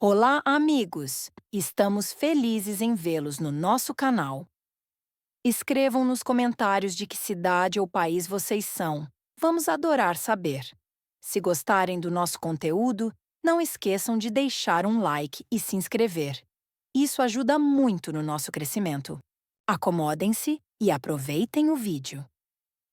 Olá, amigos! Estamos felizes em vê-los no nosso canal. Escrevam nos comentários de que cidade ou país vocês são. Vamos adorar saber. Se gostarem do nosso conteúdo, não esqueçam de deixar um like e se inscrever. Isso ajuda muito no nosso crescimento. Acomodem-se e aproveitem o vídeo.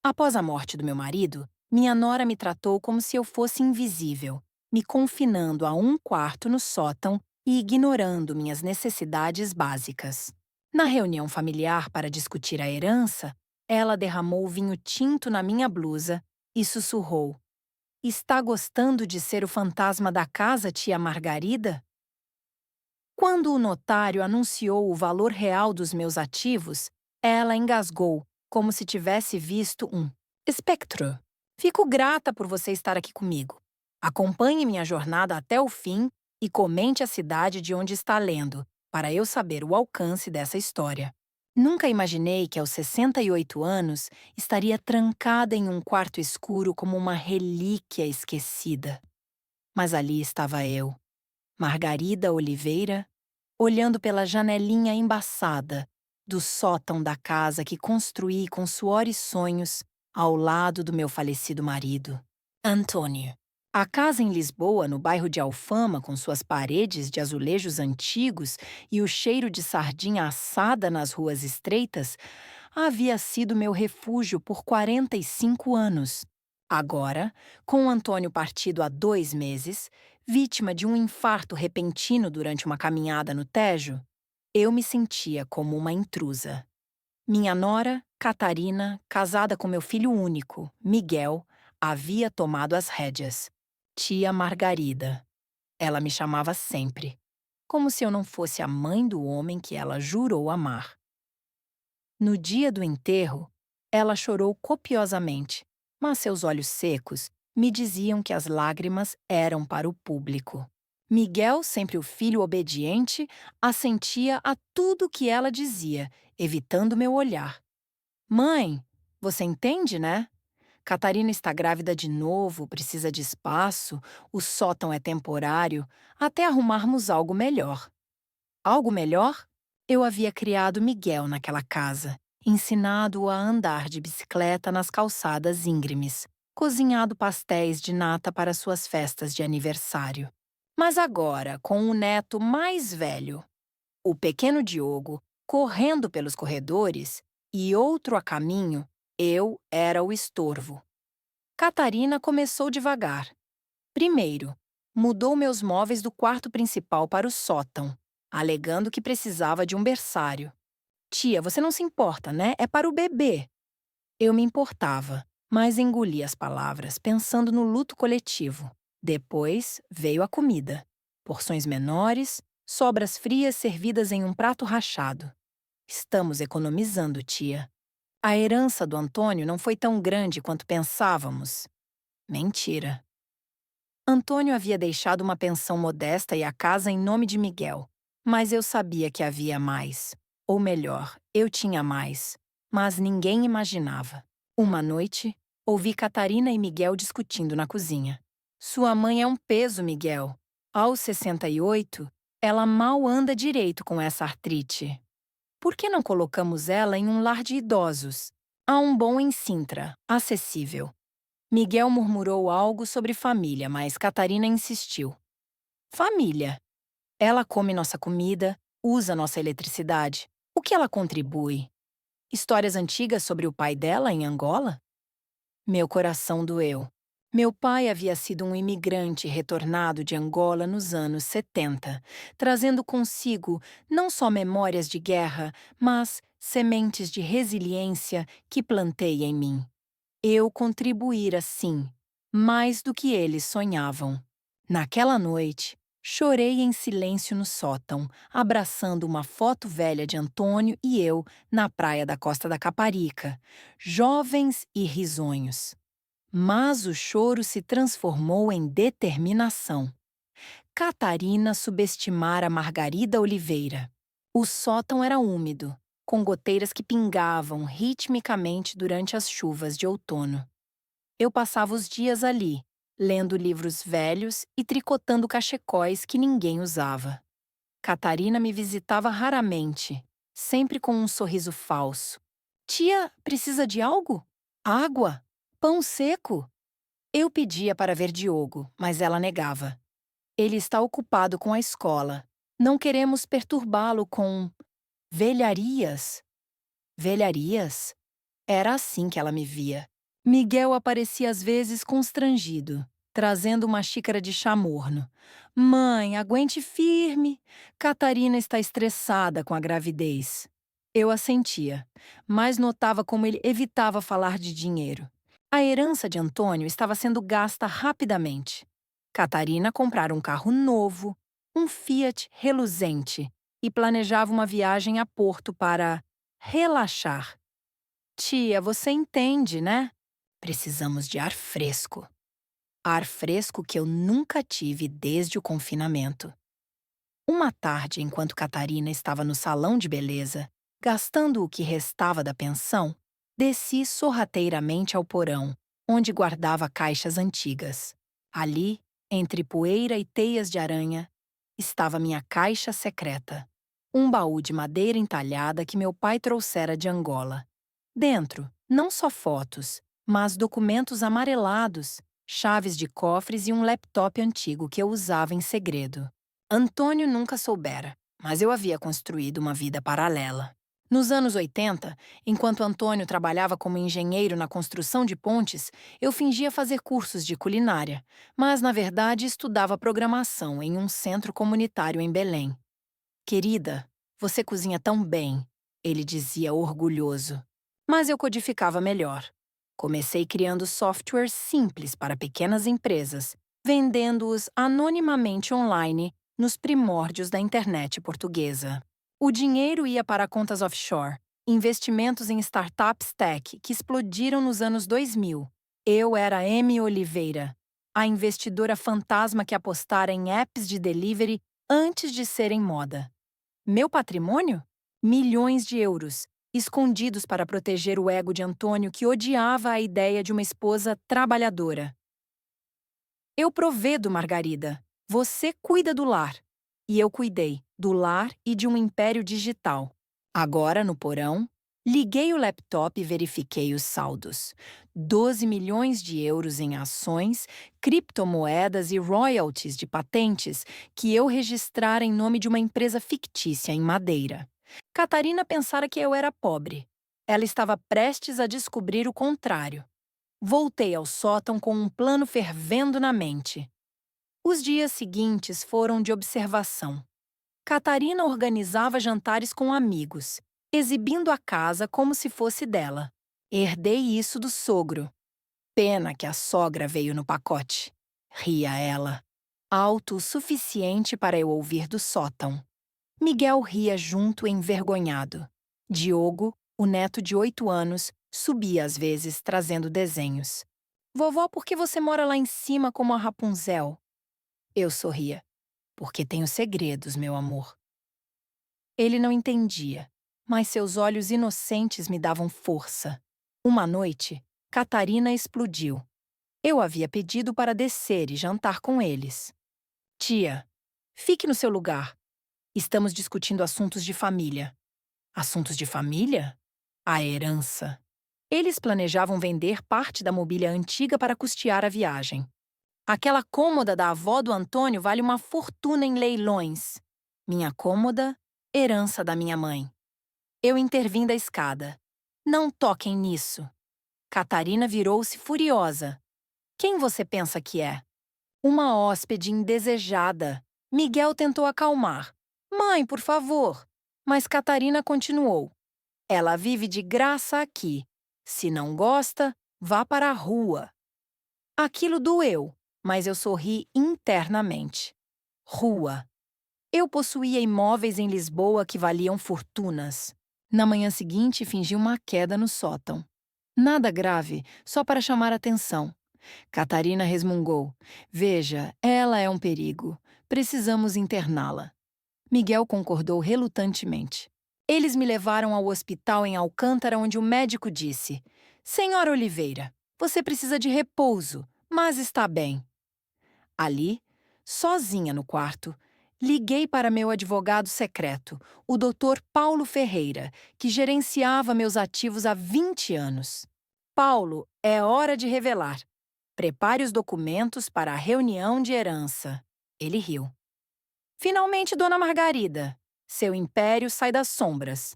Após a morte do meu marido, minha nora me tratou como se eu fosse invisível, me confinando a um quarto no sótão e ignorando minhas necessidades básicas. Na reunião familiar para discutir a herança, ela derramou vinho tinto na minha blusa e sussurrou: Está gostando de ser o fantasma da casa, tia Margarida? Quando o notário anunciou o valor real dos meus ativos, ela engasgou, como se tivesse visto um espectro. Fico grata por você estar aqui comigo. Acompanhe minha jornada até o fim e comente a cidade de onde está lendo, para eu saber o alcance dessa história. Nunca imaginei que aos 68 anos estaria trancada em um quarto escuro como uma relíquia esquecida. Mas ali estava eu, Margarida Oliveira, olhando pela janelinha embaçada do sótão da casa que construí com suor e sonhos ao lado do meu falecido marido, Antônio. A casa em Lisboa, no bairro de Alfama, com suas paredes de azulejos antigos e o cheiro de sardinha assada nas ruas estreitas, havia sido meu refúgio por 45 anos. Agora, com Antônio partido há 2 meses, vítima de um infarto repentino durante uma caminhada no Tejo, eu me sentia como uma intrusa. Minha nora, Catarina, casada com meu filho único, Miguel, havia tomado as rédeas. Tia Margarida. Ela me chamava sempre, como se eu não fosse a mãe do homem que ela jurou amar. No dia do enterro, ela chorou copiosamente, mas seus olhos secos me diziam que as lágrimas eram para o público. Miguel, sempre o filho obediente, assentia a tudo que ela dizia, evitando meu olhar. Mãe, você entende, né? Catarina está grávida de novo, precisa de espaço, o sótão é temporário, até arrumarmos algo melhor. Algo melhor? Eu havia criado Miguel naquela casa, ensinado-o a andar de bicicleta nas calçadas íngremes, cozinhado pastéis de nata para suas festas de aniversário. Mas agora, com o neto mais velho, o pequeno Diogo, correndo pelos corredores, e outro a caminho, eu era o estorvo. Catarina começou devagar. Primeiro, mudou meus móveis do quarto principal para o sótão, alegando que precisava de um berçário. Tia, você não se importa, né? É para o bebê. Eu me importava, mas engoli as palavras, pensando no luto coletivo. Depois veio a comida. Porções menores, sobras frias servidas em um prato rachado. Estamos economizando, tia. A herança do Antônio não foi tão grande quanto pensávamos. Mentira. Antônio havia deixado uma pensão modesta e a casa em nome de Miguel. Mas eu sabia que havia mais. Ou melhor, eu tinha mais. Mas ninguém imaginava. Uma noite, ouvi Catarina e Miguel discutindo na cozinha. Sua mãe é um peso, Miguel. Aos 68, ela mal anda direito com essa artrite. Por que não colocamos ela em um lar de idosos? Há um bom em Sintra, acessível. Miguel murmurou algo sobre família, mas Catarina insistiu. Família. Ela come nossa comida, usa nossa eletricidade. O que ela contribui? Histórias antigas sobre o pai dela em Angola? Meu coração doeu. Meu pai havia sido um imigrante retornado de Angola nos anos 70, trazendo consigo não só memórias de guerra, mas sementes de resiliência que plantei em mim. Eu contribuíra, sim, mais do que eles sonhavam. Naquela noite, chorei em silêncio no sótão, abraçando uma foto velha de Antônio e eu na praia da Costa da Caparica, jovens e risonhos. Mas o choro se transformou em determinação. Catarina subestimara Margarida Oliveira. O sótão era úmido, com goteiras que pingavam ritmicamente durante as chuvas de outono. Eu passava os dias ali, lendo livros velhos e tricotando cachecóis que ninguém usava. Catarina me visitava raramente, sempre com um sorriso falso. Tia, precisa de algo? Água? Pão seco? Eu pedia para ver Diogo, mas ela negava. Ele está ocupado com a escola. Não queremos perturbá-lo com velharias. Velharias? Era assim que ela me via. Miguel aparecia às vezes constrangido, trazendo uma xícara de chá morno. Mãe, aguente firme. Catarina está estressada com a gravidez. Eu assentia, mas notava como ele evitava falar de dinheiro. A herança de Antônio estava sendo gasta rapidamente. Catarina comprara um carro novo, um Fiat reluzente, e planejava uma viagem a Porto para relaxar. Tia, você entende, né? Precisamos de ar fresco. Ar fresco que eu nunca tive desde o confinamento. Uma tarde, enquanto Catarina estava no salão de beleza, gastando o que restava da pensão, desci sorrateiramente ao porão, onde guardava caixas antigas. Ali, entre poeira e teias de aranha, estava minha caixa secreta. Um baú de madeira entalhada que meu pai trouxera de Angola. Dentro, não só fotos, mas documentos amarelados, chaves de cofres e um laptop antigo que eu usava em segredo. Antônio nunca soubera, mas eu havia construído uma vida paralela. Nos anos 80, enquanto Antônio trabalhava como engenheiro na construção de pontes, eu fingia fazer cursos de culinária, mas na verdade estudava programação em um centro comunitário em Belém. Querida, você cozinha tão bem, ele dizia orgulhoso. Mas eu codificava melhor. Comecei criando softwares simples para pequenas empresas, vendendo-os anonimamente online nos primórdios da internet portuguesa. O dinheiro ia para contas offshore, investimentos em startups tech que explodiram nos anos 2000. Eu era Amy Oliveira, a investidora fantasma que apostara em apps de delivery antes de serem moda. Meu patrimônio? Milhões de euros, escondidos para proteger o ego de Antônio, que odiava a ideia de uma esposa trabalhadora. Eu provedo, Margarida. Você cuida do lar. E eu cuidei do lar e de um império digital. Agora, no porão, liguei o laptop e verifiquei os saldos. 12 milhões de euros em ações, criptomoedas e royalties de patentes que eu registrara em nome de uma empresa fictícia em Madeira. Catarina pensara que eu era pobre. Ela estava prestes a descobrir o contrário. Voltei ao sótão com um plano fervendo na mente. Os dias seguintes foram de observação. Catarina organizava jantares com amigos, exibindo a casa como se fosse dela. Herdei isso do sogro. Pena que a sogra veio no pacote. Ria ela. Alto o suficiente para eu ouvir do sótão. Miguel ria junto, envergonhado. Diogo, o neto de 8 anos, subia às vezes trazendo desenhos. Vovó, por que você mora lá em cima como a Rapunzel? Eu sorria. Porque tenho segredos, meu amor. Ele não entendia, mas seus olhos inocentes me davam força. Uma noite, Catarina explodiu. Eu havia pedido para descer e jantar com eles. Tia, fique no seu lugar. Estamos discutindo assuntos de família. Assuntos de família? A herança. Eles planejavam vender parte da mobília antiga para custear a viagem. Aquela cômoda da avó do Antônio vale uma fortuna em leilões. Minha cômoda, herança da minha mãe. Eu intervim da escada. Não toquem nisso. Catarina virou-se furiosa. Quem você pensa que é? Uma hóspede indesejada. Miguel tentou acalmar. Mãe, por favor. Mas Catarina continuou. Ela vive de graça aqui. Se não gosta, vá para a rua. Aquilo doeu, mas eu sorri internamente. Rua. Eu possuía imóveis em Lisboa que valiam fortunas. Na manhã seguinte, fingi uma queda no sótão. Nada grave, só para chamar atenção. Catarina resmungou. Veja, ela é um perigo. Precisamos interná-la. Miguel concordou relutantemente. Eles me levaram ao hospital em Alcântara, onde o médico disse: Senhora Oliveira, você precisa de repouso, mas está bem. Ali, sozinha no quarto, liguei para meu advogado secreto, o Dr. Paulo Ferreira, que gerenciava meus ativos há 20 anos. Paulo, é hora de revelar. Prepare os documentos para a reunião de herança. Ele riu. Finalmente, Dona Margarida. Seu império sai das sombras.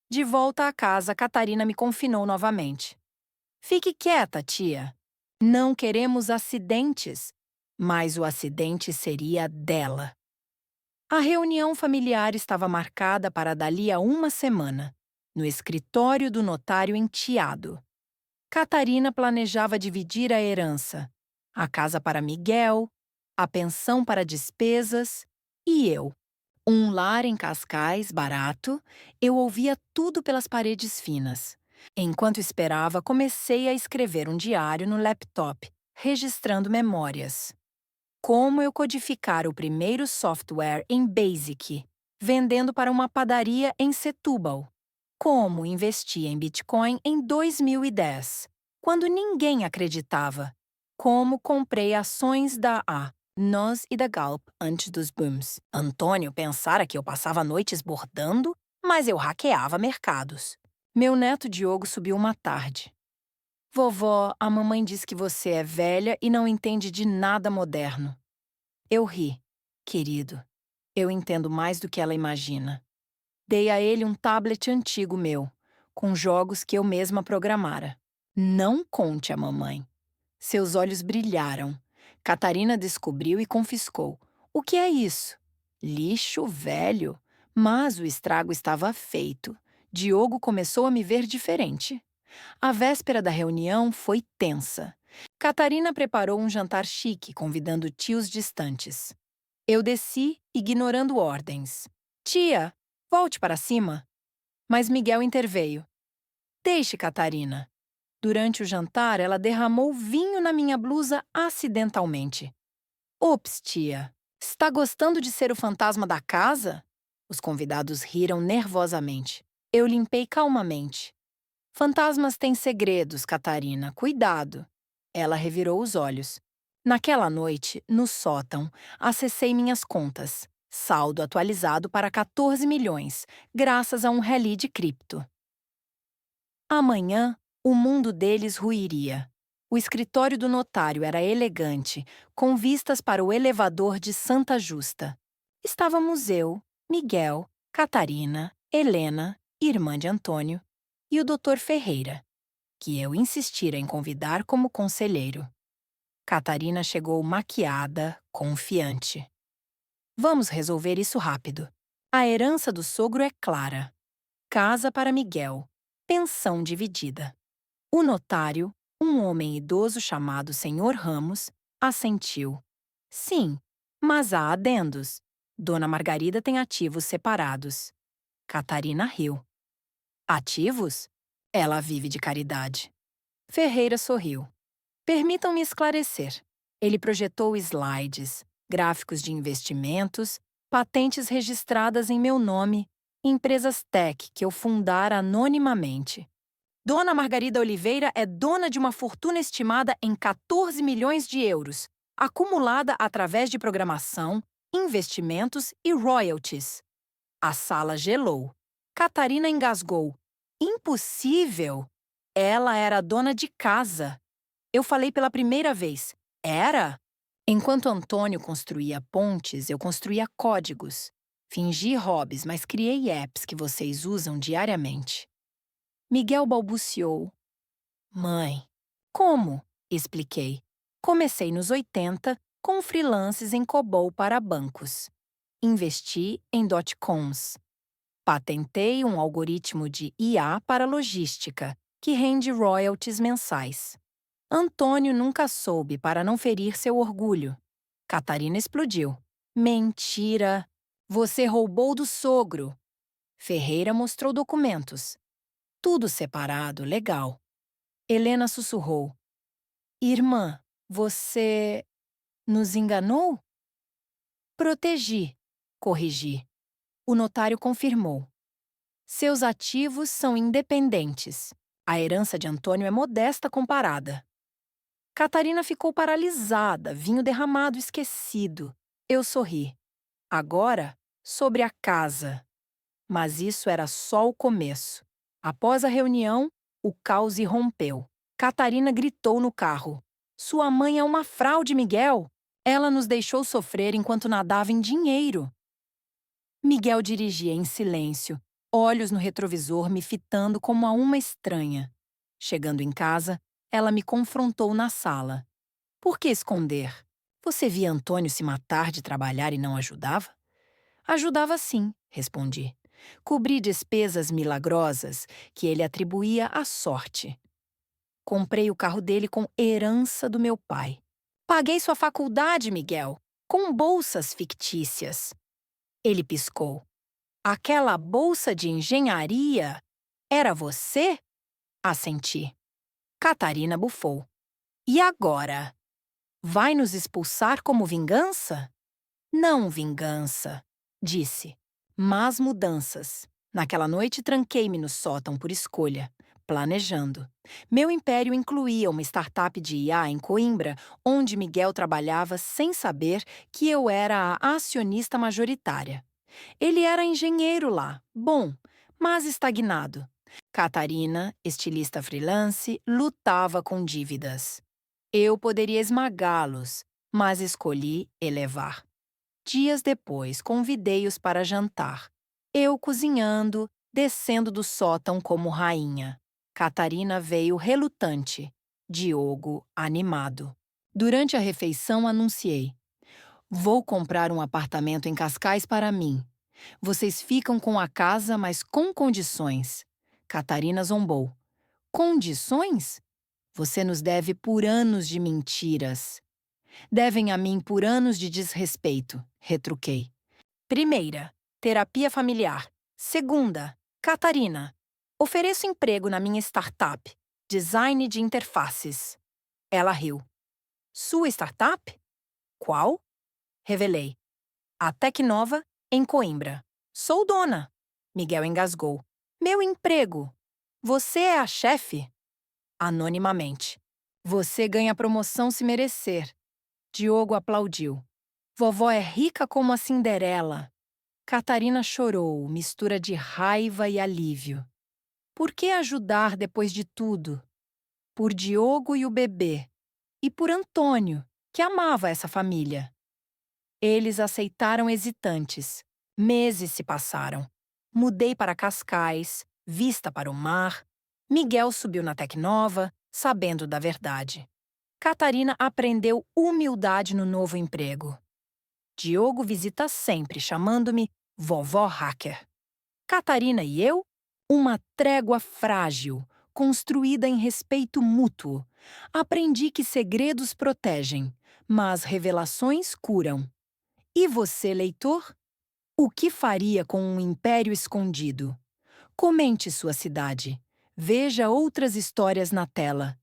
De volta à casa, Catarina me confinou novamente. Fique quieta, tia. Não queremos acidentes, mas o acidente seria dela. A reunião familiar estava marcada para dali a uma semana, no escritório do notário em Chiado. Catarina planejava dividir a herança, a casa para Miguel, a pensão para despesas e eu. Um lar em Cascais, barato, eu ouvia tudo pelas paredes finas. Enquanto esperava, comecei a escrever um diário no laptop, registrando memórias. Como eu codificar o primeiro software em BASIC, vendendo para uma padaria em Setúbal. Como investir em Bitcoin em 2010, quando ninguém acreditava. Como comprei ações da NOS e da Galp antes dos booms. Antônio pensara que eu passava noites bordando, mas eu hackeava mercados. Meu neto Diogo subiu uma tarde. Vovó, a mamãe diz que você é velha e não entende de nada moderno. Eu ri. Querido, eu entendo mais do que ela imagina. Dei a ele um tablet antigo meu, com jogos que eu mesma programara. Não conte à mamãe. Seus olhos brilharam. Catarina descobriu e confiscou. O que é isso? Lixo velho. Mas o estrago estava feito. Diogo começou a me ver diferente. A véspera da reunião foi tensa. Catarina preparou um jantar chique, convidando tios distantes. Eu desci, ignorando ordens. Tia, volte para cima. Mas Miguel interveio. Deixe, Catarina. Durante o jantar, ela derramou vinho na minha blusa acidentalmente. Ops, tia. Está gostando de ser o fantasma da casa? Os convidados riram nervosamente. Eu limpei calmamente. Fantasmas têm segredos, Catarina. Cuidado. Ela revirou os olhos. Naquela noite, no sótão, acessei minhas contas. Saldo atualizado para 14 milhões, graças a um rally de cripto. Amanhã, o mundo deles ruiria. O escritório do notário era elegante, com vistas para o elevador de Santa Justa. Estávamos eu, Miguel, Catarina, Helena, irmã de Antônio, e o Dr. Ferreira, que eu insistira em convidar como conselheiro. Catarina chegou maquiada, confiante. Vamos resolver isso rápido. A herança do sogro é clara. Casa para Miguel. Pensão dividida. O notário, um homem idoso chamado Senhor Ramos, assentiu. Sim, mas há adendos. Dona Margarida tem ativos separados. Catarina riu. Ativos? Ela vive de caridade. Ferreira sorriu. Permitam-me esclarecer. Ele projetou slides, gráficos de investimentos, patentes registradas em meu nome, empresas tech que eu fundara anonimamente. Dona Margarida Oliveira é dona de uma fortuna estimada em 14 milhões de euros, acumulada através de programação, investimentos e royalties. A sala gelou. Catarina engasgou. Impossível! Ela era dona de casa. Eu falei pela primeira vez. Era? Enquanto Antônio construía pontes, eu construía códigos. Fingi hobbies, mas criei apps que vocês usam diariamente. Miguel balbuciou. Mãe. Como? Expliquei. Comecei nos 80 com freelances em COBOL para bancos. Investi em dot-coms. Patentei um algoritmo de IA para logística, que rende royalties mensais. Antônio nunca soube para não ferir seu orgulho. Catarina explodiu. Mentira! Você roubou do sogro! Ferreira mostrou documentos. Tudo separado, legal. Helena sussurrou. Irmã, você nos enganou? Protegi, corrigi. O notário confirmou. Seus ativos são independentes. A herança de Antônio é modesta comparada. Catarina ficou paralisada, vinho derramado esquecido. Eu sorri. Agora, sobre a casa. Mas isso era só o começo. Após a reunião, o caos irrompeu. Catarina gritou no carro. Sua mãe é uma fraude, Miguel! Ela nos deixou sofrer enquanto nadava em dinheiro. Miguel dirigia em silêncio, olhos no retrovisor me fitando como a uma estranha. Chegando em casa, ela me confrontou na sala. Por que esconder? Você via Antônio se matar de trabalhar e não ajudava? Ajudava sim, respondi. Cobri despesas milagrosas que ele atribuía à sorte. Comprei o carro dele com herança do meu pai. Paguei sua faculdade, Miguel, com bolsas fictícias. Ele piscou. Aquela bolsa de engenharia era você? Assenti. Catarina bufou. E agora? Vai nos expulsar como vingança? Não vingança, disse, mas mudanças. Naquela noite tranquei-me no sótão por escolha, planejando. Meu império incluía uma startup de IA em Coimbra, onde Miguel trabalhava sem saber que eu era a acionista majoritária. Ele era engenheiro lá, bom, mas estagnado. Catarina, estilista freelance, lutava com dívidas. Eu poderia esmagá-los, mas escolhi elevar. Dias depois, convidei-os para jantar. Eu cozinhando, descendo do sótão como rainha. Catarina veio relutante, Diogo animado. Durante a refeição, anunciei: Vou comprar um apartamento em Cascais para mim. Vocês ficam com a casa, mas com condições. Catarina zombou. Condições? Você nos deve por anos de mentiras. Devem a mim por anos de desrespeito, retruquei. Primeira, terapia familiar. Segunda, Catarina. Ofereço emprego na minha startup, design de interfaces. Ela riu. Sua startup? Qual? Revelei. A Tecnova, em Coimbra. Sou dona. Miguel engasgou. Meu emprego. Você é a chefe? Anonimamente. Você ganha promoção se merecer. Diogo aplaudiu. Vovó é rica como a Cinderela. Catarina chorou, mistura de raiva e alívio. Por que ajudar depois de tudo? Por Diogo e o bebê. E por Antônio, que amava essa família. Eles aceitaram hesitantes. Meses se passaram. Mudei para Cascais, vista para o mar. Miguel subiu na Tecnova, sabendo da verdade. Catarina aprendeu humildade no novo emprego. Diogo visita sempre, chamando-me vovó hacker. Catarina e eu, uma trégua frágil, construída em respeito mútuo. Aprendi que segredos protegem, mas revelações curam. E você, leitor? O que faria com um império escondido? Comente sua cidade. Veja outras histórias na tela.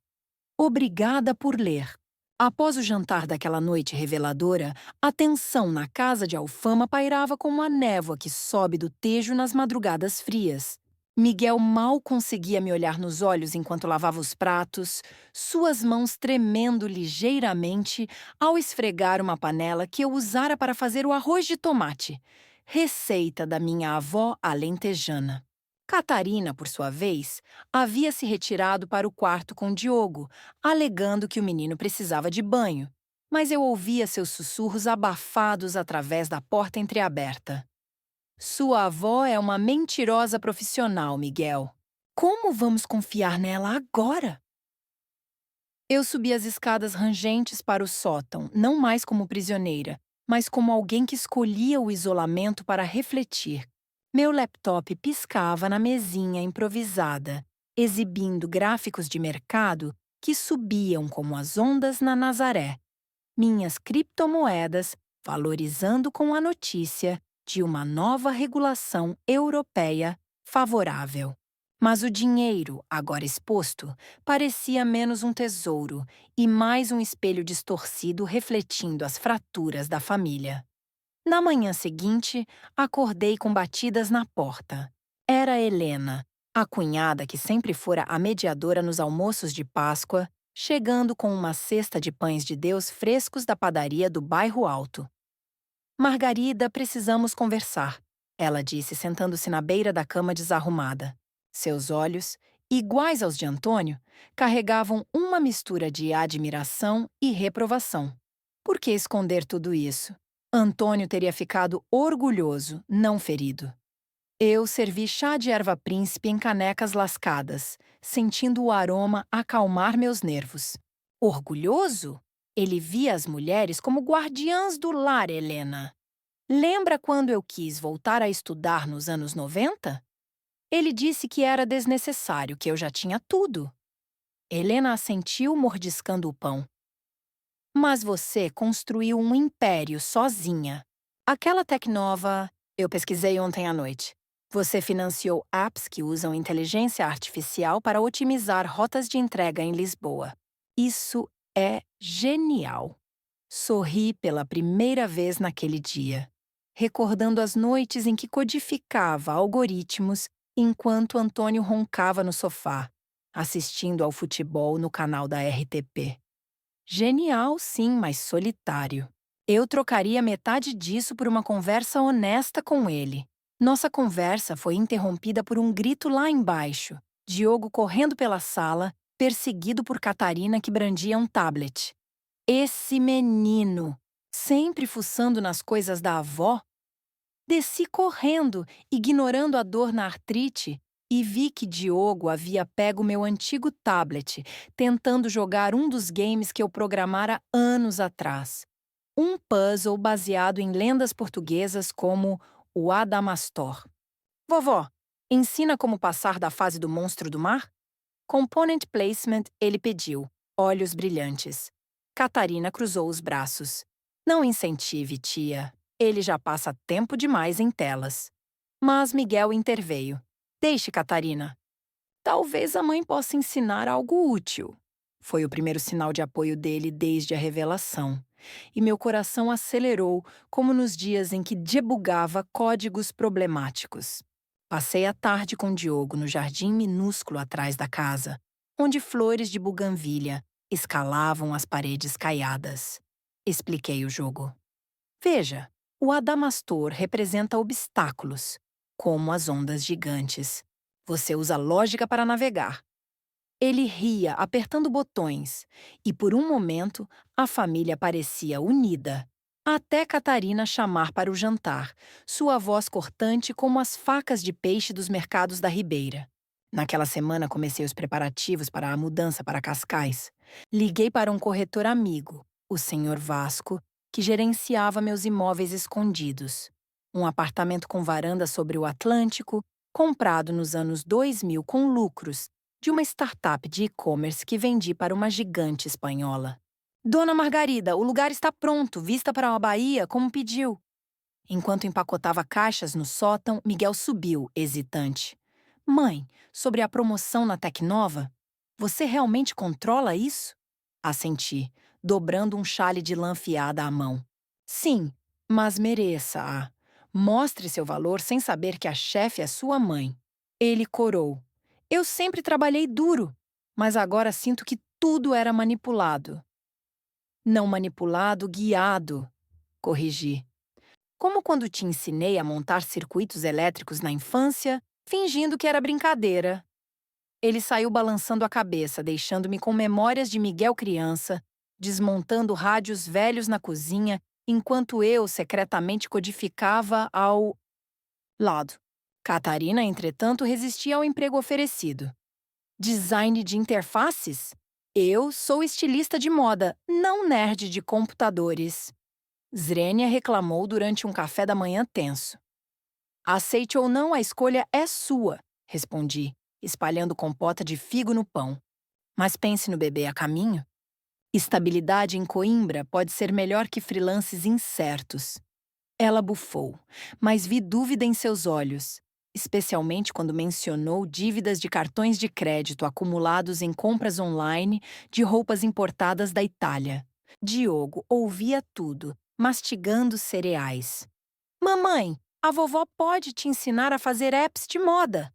Obrigada por ler. Após o jantar daquela noite reveladora, a tensão na casa de Alfama pairava como a névoa que sobe do Tejo nas madrugadas frias. Miguel mal conseguia me olhar nos olhos enquanto lavava os pratos, suas mãos tremendo ligeiramente ao esfregar uma panela que eu usara para fazer o arroz de tomate, receita da minha avó alentejana. Catarina, por sua vez, havia se retirado para o quarto com Diogo, alegando que o menino precisava de banho, mas eu ouvia seus sussurros abafados através da porta entreaberta. Sua avó é uma mentirosa profissional, Miguel. Como vamos confiar nela agora? Eu subi as escadas rangentes para o sótão, não mais como prisioneira, mas como alguém que escolhia o isolamento para refletir. Meu laptop piscava na mesinha improvisada, exibindo gráficos de mercado que subiam como as ondas na Nazaré. Minhas criptomoedas valorizando com a notícia de uma nova regulação europeia favorável. Mas o dinheiro, agora exposto, parecia menos um tesouro e mais um espelho distorcido refletindo as fraturas da família. Na manhã seguinte, acordei com batidas na porta. Era Helena, a cunhada que sempre fora a mediadora nos almoços de Páscoa, chegando com uma cesta de pães de Deus frescos da padaria do bairro Alto. Margarida, precisamos conversar, ela disse, sentando-se na beira da cama desarrumada. Seus olhos, iguais aos de Antônio, carregavam uma mistura de admiração e reprovação. Por que esconder tudo isso? Antônio teria ficado orgulhoso, não ferido. Eu servi chá de erva-príncipe em canecas lascadas, sentindo o aroma acalmar meus nervos. Orgulhoso? Ele via as mulheres como guardiãs do lar, Helena. Lembra quando eu quis voltar a estudar nos anos 90? Ele disse que era desnecessário, que eu já tinha tudo. Helena assentiu, mordiscando o pão. Mas você construiu um império sozinha. Aquela Tecnova, eu pesquisei ontem à noite. Você financiou apps que usam inteligência artificial para otimizar rotas de entrega em Lisboa. Isso é genial. Sorri pela primeira vez naquele dia, recordando as noites em que codificava algoritmos enquanto Antônio roncava no sofá, assistindo ao futebol no canal da RTP. Genial, sim, mas solitário. Eu trocaria metade disso por uma conversa honesta com ele. Nossa conversa foi interrompida por um grito lá embaixo. Diogo correndo pela sala, perseguido por Catarina que brandia um tablet. Esse menino, sempre fuçando nas coisas da avó. Desci correndo, ignorando a dor na artrite, e vi que Diogo havia pego meu antigo tablet, tentando jogar um dos games que eu programara anos atrás. Um puzzle baseado em lendas portuguesas como o Adamastor. Vovó, ensina como passar da fase do monstro do mar? Component placement, ele pediu, olhos brilhantes. Catarina cruzou os braços. Não incentive, tia. Ele já passa tempo demais em telas. Mas Miguel interveio. Deixe, Catarina. Talvez a mãe possa ensinar algo útil. Foi o primeiro sinal de apoio dele desde a revelação. E meu coração acelerou, como nos dias em que debugava códigos problemáticos. Passei a tarde com Diogo no jardim minúsculo atrás da casa, onde flores de buganvília escalavam as paredes caiadas. Expliquei o jogo. Veja, o Adamastor representa obstáculos, como as ondas gigantes. Você usa lógica para navegar. Ele ria, apertando botões, e por um momento a família parecia unida. Até Catarina chamar para o jantar, sua voz cortante como as facas de peixe dos mercados da Ribeira. Naquela semana comecei os preparativos para a mudança para Cascais. Liguei para um corretor amigo, o Sr. Vasco, que gerenciava meus imóveis escondidos. Um apartamento com varanda sobre o Atlântico, comprado nos anos 2000 com lucros, de uma startup de e-commerce que vendi para uma gigante espanhola. Dona Margarida, o lugar está pronto, vista para a Bahia, como pediu. Enquanto empacotava caixas no sótão, Miguel subiu, hesitante. Mãe, sobre a promoção na Tecnova, você realmente controla isso? Assenti, dobrando um chale de lã fiada à mão. Sim, mas mereça-a. Mostre seu valor sem saber que a chefe é sua mãe. Ele corou. Eu sempre trabalhei duro, mas agora sinto que tudo era manipulado. Não manipulado, guiado, corrigi. Como quando te ensinei a montar circuitos elétricos na infância, fingindo que era brincadeira. Ele saiu balançando a cabeça, deixando-me com memórias de Miguel criança, desmontando rádios velhos na cozinha, enquanto eu secretamente codificava ao lado. Catarina, entretanto, resistia ao emprego oferecido. Design de interfaces? Eu sou estilista de moda, não nerd de computadores. Zrenia reclamou durante um café da manhã tenso. Aceite ou não, a escolha é sua, respondi, espalhando compota de figo no pão. Mas pense no bebê a caminho. Estabilidade em Coimbra pode ser melhor que freelances incertos. Ela bufou, mas vi dúvida em seus olhos, especialmente quando mencionou dívidas de cartões de crédito acumulados em compras online de roupas importadas da Itália. Diogo ouvia tudo, mastigando cereais. Mamãe, a vovó pode te ensinar a fazer apps de moda.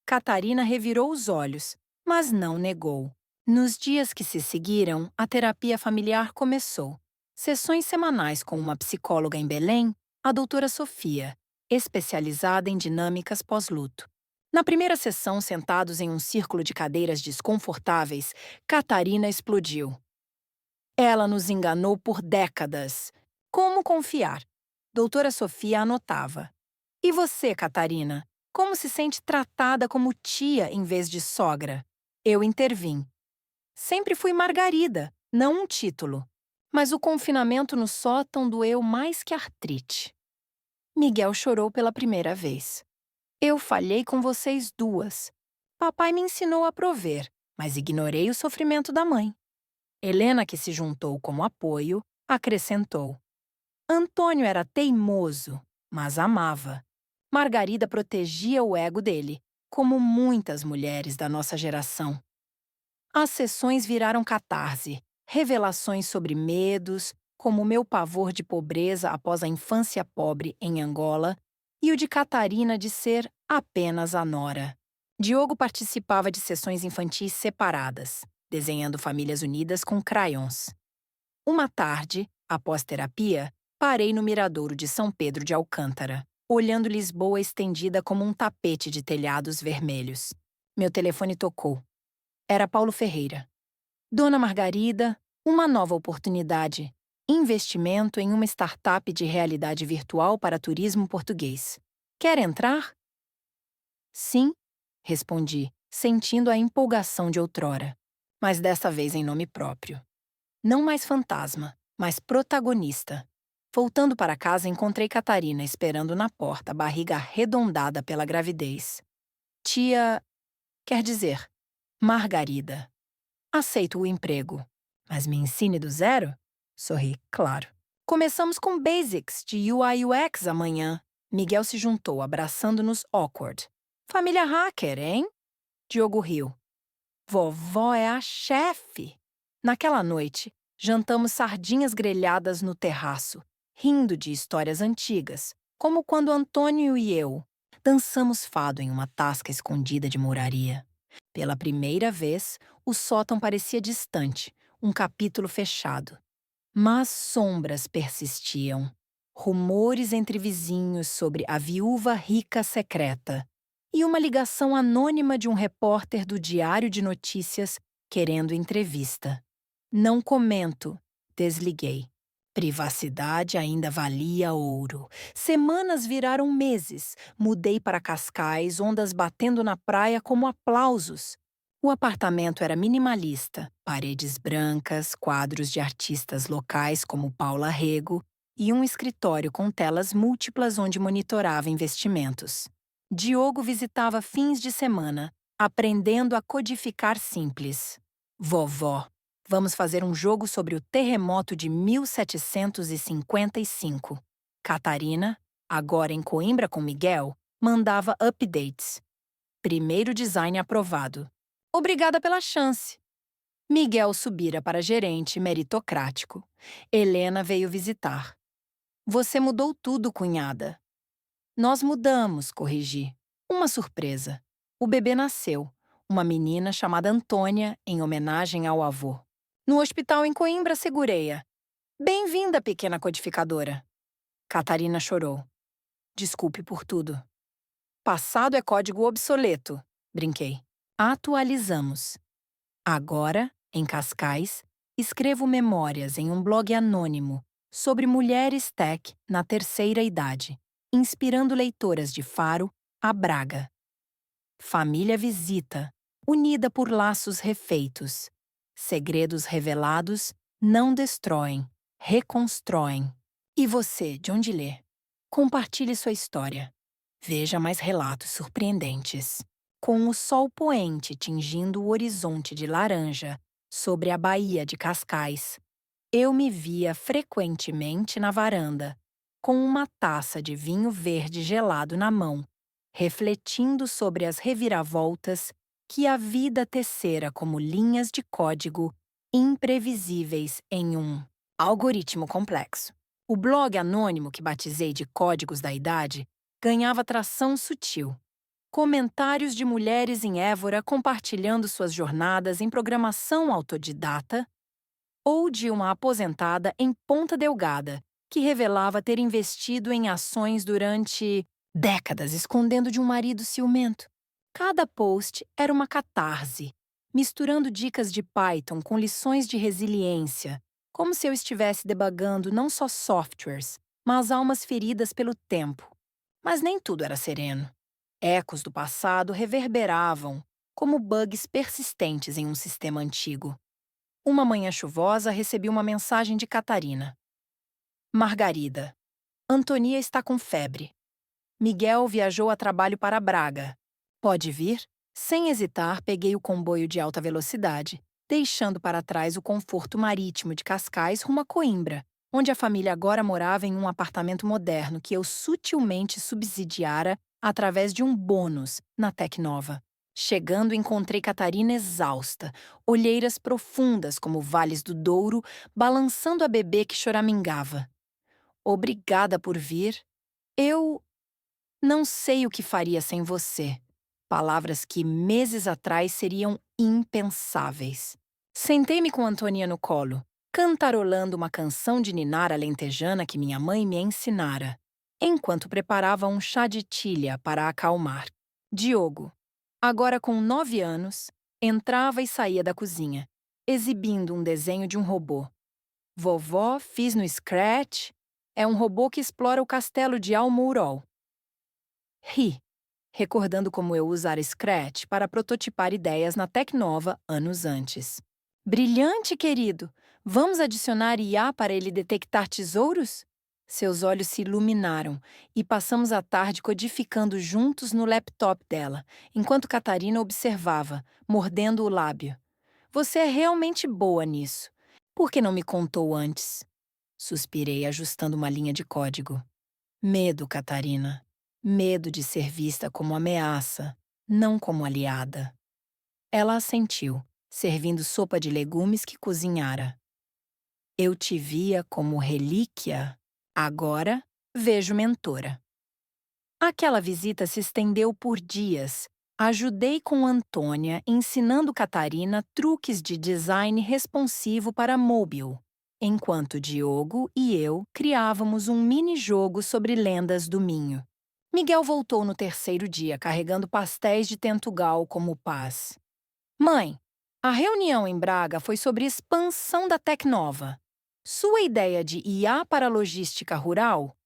Catarina revirou os olhos, mas não negou. Nos dias que se seguiram, a terapia familiar começou. Sessões semanais com uma psicóloga em Belém, a doutora Sofia, especializada em dinâmicas pós-luto. Na primeira sessão, sentados em um círculo de cadeiras desconfortáveis, Catarina explodiu. Ela nos enganou por décadas. Como confiar? Doutora Sofia anotava. E você, Catarina? Como se sente tratada como tia em vez de sogra? Eu intervim. Sempre fui Margarida, não um título. Mas o confinamento no sótão doeu mais que artrite. Miguel chorou pela primeira vez. Eu falhei com vocês duas. Papai me ensinou a prover, mas ignorei o sofrimento da mãe. Helena, que se juntou como apoio, acrescentou. Antônio era teimoso, mas amava. Margarida protegia o ego dele, como muitas mulheres da nossa geração. As sessões viraram catarse, revelações sobre medos, como o meu pavor de pobreza após a infância pobre em Angola e o de Catarina de ser apenas a nora. Diogo participava de sessões infantis separadas, desenhando famílias unidas com crayons. Uma tarde, após terapia, parei no miradouro de São Pedro de Alcântara, olhando Lisboa estendida como um tapete de telhados vermelhos. Meu telefone tocou. Era Paulo Ferreira. Dona Margarida, uma nova oportunidade. Investimento em uma startup de realidade virtual para turismo português. Quer entrar? Sim, respondi, sentindo a empolgação de outrora, mas desta vez em nome próprio. Não mais fantasma, mas protagonista. Voltando para casa, encontrei Catarina esperando na porta, a barriga arredondada pela gravidez. Tia, quer dizer, Margarida. Aceito o emprego. Mas me ensine do zero? Sorri, claro. Começamos com Basics de UI UX amanhã. Miguel se juntou, abraçando-nos awkward. Família hacker, hein? Diogo riu. Vovó é a chefe. Naquela noite, jantamos sardinhas grelhadas no terraço, rindo de histórias antigas, como quando Antônio e eu dançamos fado em uma tasca escondida de moraria. Pela primeira vez, o sótão parecia distante, um capítulo fechado. Mas sombras persistiam. Rumores entre vizinhos sobre a viúva rica secreta e uma ligação anônima de um repórter do Diário de Notícias querendo entrevista. Não comento, desliguei. Privacidade ainda valia ouro. Semanas viraram meses. Mudei para Cascais, ondas batendo na praia como aplausos. O apartamento era minimalista, paredes brancas, quadros de artistas locais como Paula Rego e um escritório com telas múltiplas onde monitorava investimentos. Diogo visitava fins de semana, aprendendo a codificar simples. Vovó, vamos fazer um jogo sobre o terremoto de 1755. Catarina, agora em Coimbra com Miguel, mandava updates. Primeiro design aprovado. Obrigada pela chance. Miguel subira para gerente meritocrático. Helena veio visitar. Você mudou tudo, cunhada. Nós mudamos, corrigi. Uma surpresa. O bebê nasceu, uma menina chamada Antônia, em homenagem ao avô. No hospital em Coimbra, segurei-a. Bem-vinda, pequena codificadora. Catarina chorou. Desculpe por tudo. Passado é código obsoleto, brinquei. Atualizamos. Agora, em Cascais, escrevo memórias em um blog anônimo sobre mulheres tech na terceira idade, inspirando leitoras de Faro a Braga. Família visita, unida por laços refeitos. Segredos revelados não destroem, reconstroem. E você, de onde lê? Compartilhe sua história. Veja mais relatos surpreendentes. Com o sol poente tingindo o horizonte de laranja sobre a Baía de Cascais, eu me via frequentemente na varanda, com uma taça de vinho verde gelado na mão, refletindo sobre as reviravoltas que a vida tecera como linhas de código imprevisíveis em um algoritmo complexo. O blog anônimo que batizei de Códigos da Idade ganhava tração sutil. Comentários de mulheres em Évora compartilhando suas jornadas em programação autodidata, ou de uma aposentada em Ponta Delgada, que revelava ter investido em ações durante décadas escondendo de um marido ciumento. Cada post era uma catarse, misturando dicas de Python com lições de resiliência, como se eu estivesse debugando não só softwares, mas almas feridas pelo tempo. Mas nem tudo era sereno. Ecos do passado reverberavam, como bugs persistentes em um sistema antigo. Uma manhã chuvosa, recebi uma mensagem de Catarina. Margarida, Antonia está com febre. Miguel viajou a trabalho para Braga. Pode vir? Sem hesitar, peguei o comboio de alta velocidade, deixando para trás o conforto marítimo de Cascais rumo a Coimbra, onde a família agora morava em um apartamento moderno que eu sutilmente subsidiara através de um bônus na Tecnova. Chegando, encontrei Catarina exausta, olheiras profundas como vales do Douro, balançando a bebê que choramingava. Obrigada por vir. Eu não sei o que faria sem você. Palavras que meses atrás seriam impensáveis. Sentei-me com Antônia no colo, cantarolando uma canção de ninar alentejana que minha mãe me ensinara, enquanto preparava um chá de tilha para acalmar. Diogo, agora com 9 anos, entrava e saía da cozinha, exibindo um desenho de um robô. Vovó, fiz no Scratch. É um robô que explora o castelo de Almourol. Ri, recordando como eu usara Scratch para prototipar ideias na Tecnova anos antes. Brilhante, querido! Vamos adicionar IA para ele detectar tesouros? Seus olhos se iluminaram e passamos a tarde codificando juntos no laptop dela, enquanto Catarina observava, mordendo o lábio. Você é realmente boa nisso. Por que não me contou antes? Suspirei, ajustando uma linha de código. Medo, Catarina. Medo de ser vista como ameaça, não como aliada. Ela assentiu, servindo sopa de legumes que cozinhara. Eu te via como relíquia. Agora vejo mentora. Aquela visita se estendeu por dias. Ajudei com Antônia, ensinando Catarina truques de design responsivo para mobile, enquanto Diogo e eu criávamos um mini-jogo sobre lendas do Minho. Miguel voltou no terceiro dia, carregando pastéis de Tentugal como paz. Mãe, a reunião em Braga foi sobre expansão da Tecnova. Sua ideia de IA para logística rural?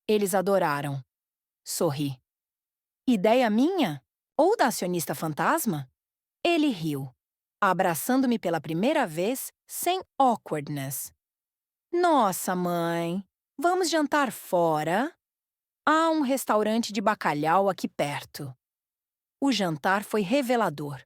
Eles adoraram. Sorri. Ideia minha? Ou da acionista fantasma? Ele riu, abraçando-me pela primeira vez, sem awkwardness. Nossa, mãe, vamos jantar fora? Há um restaurante de bacalhau aqui perto. O jantar foi revelador.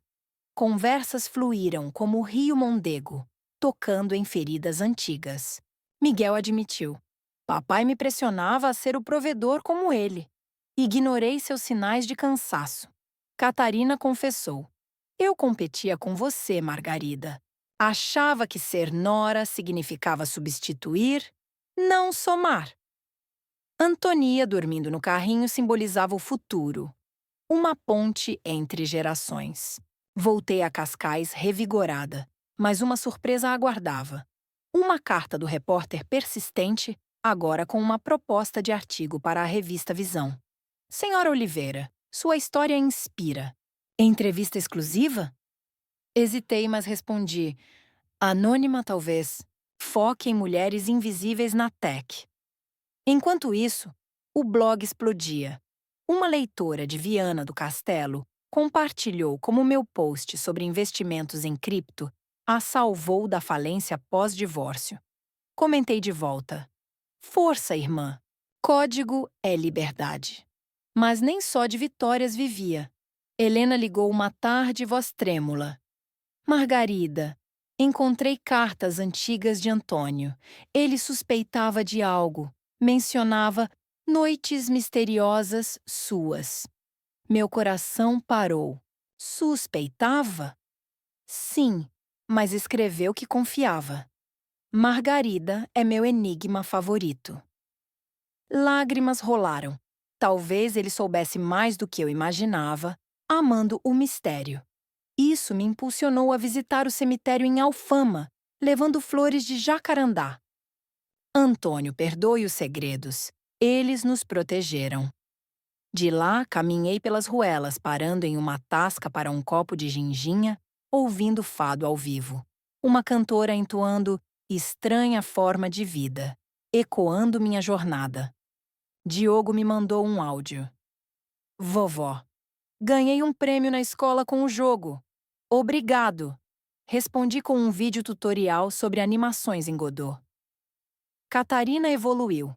Conversas fluíram como o rio Mondego, tocando em feridas antigas. Miguel admitiu. Papai me pressionava a ser o provedor como ele. Ignorei seus sinais de cansaço. Catarina confessou. Eu competia com você, Margarida. Achava que ser nora significava substituir, não somar. Antonia, dormindo no carrinho, simbolizava o futuro. Uma ponte entre gerações. Voltei a Cascais revigorada, mas uma surpresa a aguardava. Uma carta do repórter persistente, agora com uma proposta de artigo para a revista Visão. Senhora Oliveira, sua história inspira. Entrevista exclusiva? Hesitei, mas respondi. Anônima, talvez. Foque em mulheres invisíveis na tech. Enquanto isso, o blog explodia. Uma leitora de Viana do Castelo compartilhou como meu post sobre investimentos em cripto a salvou da falência pós-divórcio. Comentei de volta. Força, irmã. Código é liberdade. Mas nem só de vitórias vivia. Helena ligou uma tarde, voz trêmula. Margarida, encontrei cartas antigas de Antônio. Ele suspeitava de algo. Mencionava noites misteriosas suas. Meu coração parou. Suspeitava? Sim, mas escreveu que confiava. Margarida é meu enigma favorito. Lágrimas rolaram. Talvez ele soubesse mais do que eu imaginava, amando o mistério. Isso me impulsionou a visitar o cemitério em Alfama, levando flores de jacarandá. Antônio, perdoe os segredos. Eles nos protegeram. De lá, caminhei pelas ruelas, parando em uma tasca para um copo de ginginha, ouvindo fado ao vivo. Uma cantora entoando Estranha Forma de Vida, ecoando minha jornada. Diogo me mandou um áudio. Vovó, ganhei um prêmio na escola com o jogo. Obrigado. Respondi com um vídeo tutorial sobre animações em Godot. Catarina evoluiu.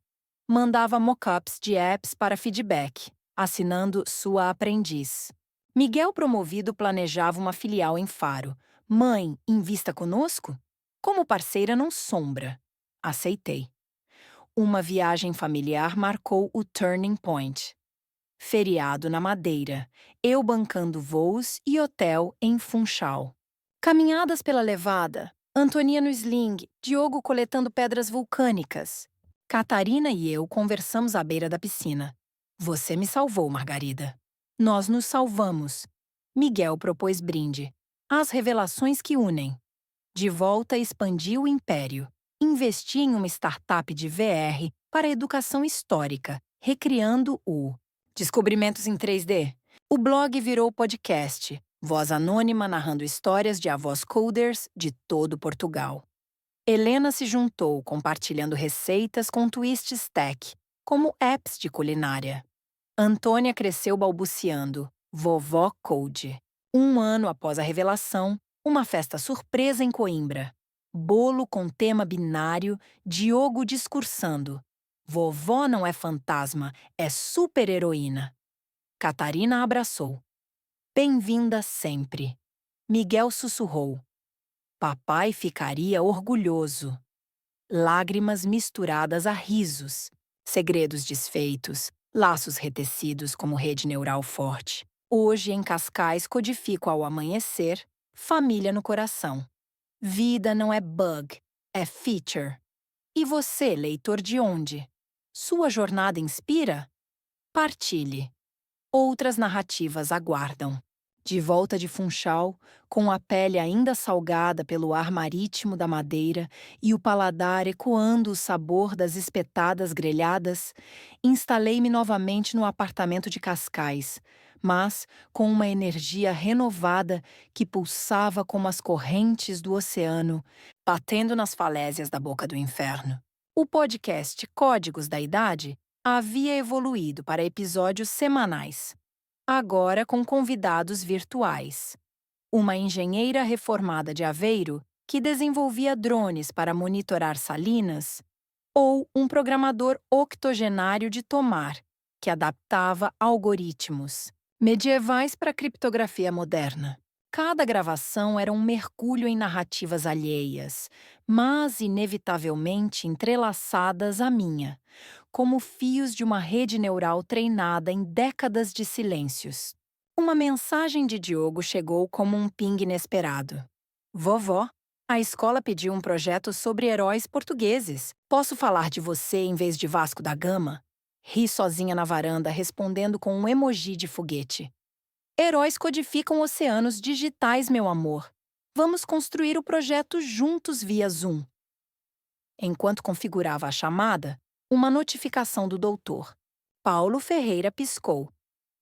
Mandava mockups de apps para feedback, assinando sua aprendiz. Miguel promovido planejava uma filial em Faro. Mãe, invista conosco? Como parceira não sombra. Aceitei. Uma viagem familiar marcou o turning point. Feriado na Madeira, eu bancando voos e hotel em Funchal. Caminhadas pela Levada, Antonia no sling, Diogo coletando pedras vulcânicas. Catarina e eu conversamos à beira da piscina. Você me salvou, Margarida. Nós nos salvamos. Miguel propôs brinde. As revelações que unem. De volta expandi o império. Investi em uma startup de VR para educação histórica, recriando o Descobrimentos em 3D. O blog virou podcast, voz anônima narrando histórias de avós coders de todo Portugal. Helena se juntou, compartilhando receitas com twists tech, como apps de culinária. Antônia cresceu balbuciando, Vovó Code. Um ano após a revelação, uma festa surpresa em Coimbra. Bolo com tema binário, Diogo discursando. Vovó não é fantasma, é super-heroína. Catarina abraçou. Bem-vinda sempre. Miguel sussurrou. Papai ficaria orgulhoso. Lágrimas misturadas a risos. Segredos desfeitos, laços retecidos como rede neural forte. Hoje, em Cascais, codifico ao amanhecer, família no coração. Vida não é bug, é feature. E você, leitor de onde? Sua jornada inspira? Partilhe. Outras narrativas aguardam. De volta de Funchal, com a pele ainda salgada pelo ar marítimo da Madeira e o paladar ecoando o sabor das espetadas grelhadas, instalei-me novamente no apartamento de Cascais, mas com uma energia renovada que pulsava como as correntes do oceano, batendo nas falésias da boca do inferno. O podcast Códigos da Idade havia evoluído para episódios semanais, agora com convidados virtuais. Uma engenheira reformada de Aveiro que desenvolvia drones para monitorar salinas, ou um programador octogenário de Tomar, que adaptava algoritmos medievais para a criptografia moderna. Cada gravação era um mergulho em narrativas alheias, mas inevitavelmente entrelaçadas à minha, como fios de uma rede neural treinada em décadas de silêncios. Uma mensagem de Diogo chegou como um ping inesperado. Vovó, a escola pediu um projeto sobre heróis portugueses. Posso falar de você em vez de Vasco da Gama? Ri sozinha na varanda, respondendo com um emoji de foguete. Heróis codificam oceanos digitais, meu amor. Vamos construir o projeto juntos via Zoom. Enquanto configurava a chamada, uma notificação do doutor. Paulo Ferreira piscou.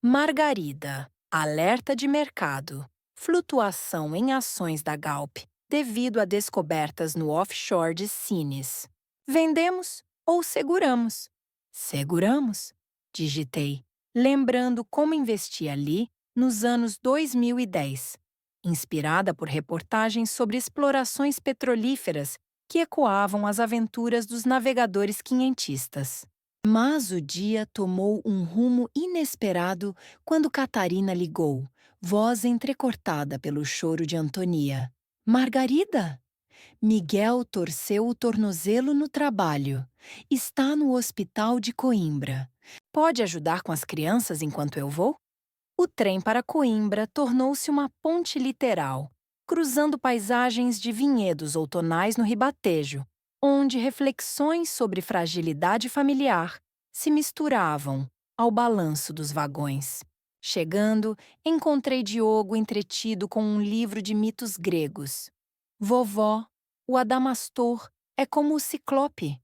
Margarida, alerta de mercado. Flutuação em ações da Galp devido a descobertas no offshore de Sines. Vendemos ou seguramos? Seguramos, digitei, lembrando como investi ali nos anos 2010, inspirada por reportagens sobre explorações petrolíferas que ecoavam as aventuras dos navegadores quinhentistas. Mas o dia tomou um rumo inesperado quando Catarina ligou, voz entrecortada pelo choro de Antonia. Margarida? Miguel torceu o tornozelo no trabalho. Está no hospital de Coimbra. Pode ajudar com as crianças enquanto eu vou? O trem para Coimbra tornou-se uma ponte literal, cruzando paisagens de vinhedos outonais no Ribatejo, onde reflexões sobre fragilidade familiar se misturavam ao balanço dos vagões. Chegando, encontrei Diogo entretido com um livro de mitos gregos. Vovó, o Adamastor é como o Ciclope.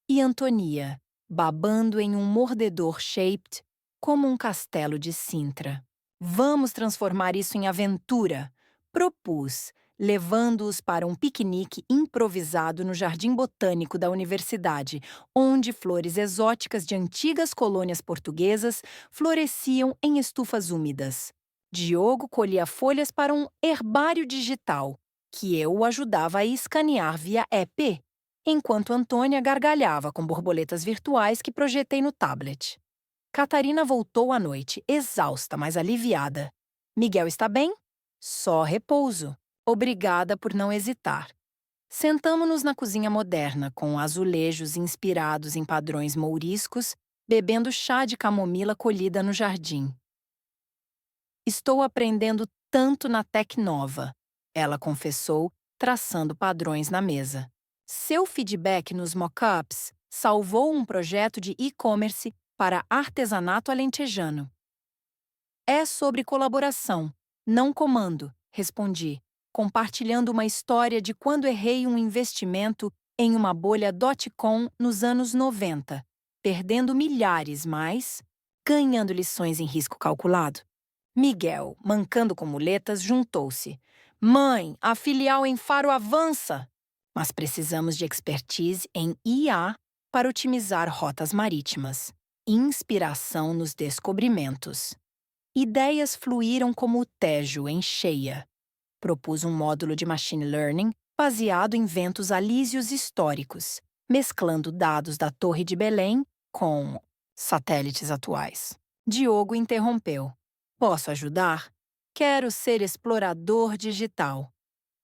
E Antonia, babando em um mordedor shaped como um castelo de Sintra. Vamos transformar isso em aventura, propus, levando-os para um piquenique improvisado no Jardim Botânico da Universidade, onde flores exóticas de antigas colônias portuguesas floresciam em estufas úmidas. Diogo colhia folhas para um herbário digital, que eu o ajudava a escanear via EP, enquanto Antônia gargalhava com borboletas virtuais que projetei no tablet. Catarina voltou à noite, exausta, mas aliviada. Miguel está bem? Só repouso. Obrigada por não hesitar. Sentamo-nos na cozinha moderna, com azulejos inspirados em padrões mouriscos, bebendo chá de camomila colhida no jardim. Estou aprendendo tanto na Tec Nova, ela confessou, traçando padrões na mesa. Seu feedback nos mock-ups salvou um projeto de e-commerce para artesanato alentejano. É sobre colaboração, não comando, respondi, compartilhando uma história de quando errei um investimento em uma bolha .com nos anos 90, perdendo milhares, mas ganhando lições em risco calculado. Miguel, mancando com muletas, juntou-se. Mãe, a filial em Faro avança! Mas precisamos de expertise em IA para otimizar rotas marítimas. Inspiração nos descobrimentos. Ideias fluíram como o Tejo em cheia. Propus um módulo de machine learning baseado em ventos alísios históricos, mesclando dados da Torre de Belém com satélites atuais. Diogo interrompeu. Posso ajudar? Quero ser explorador digital.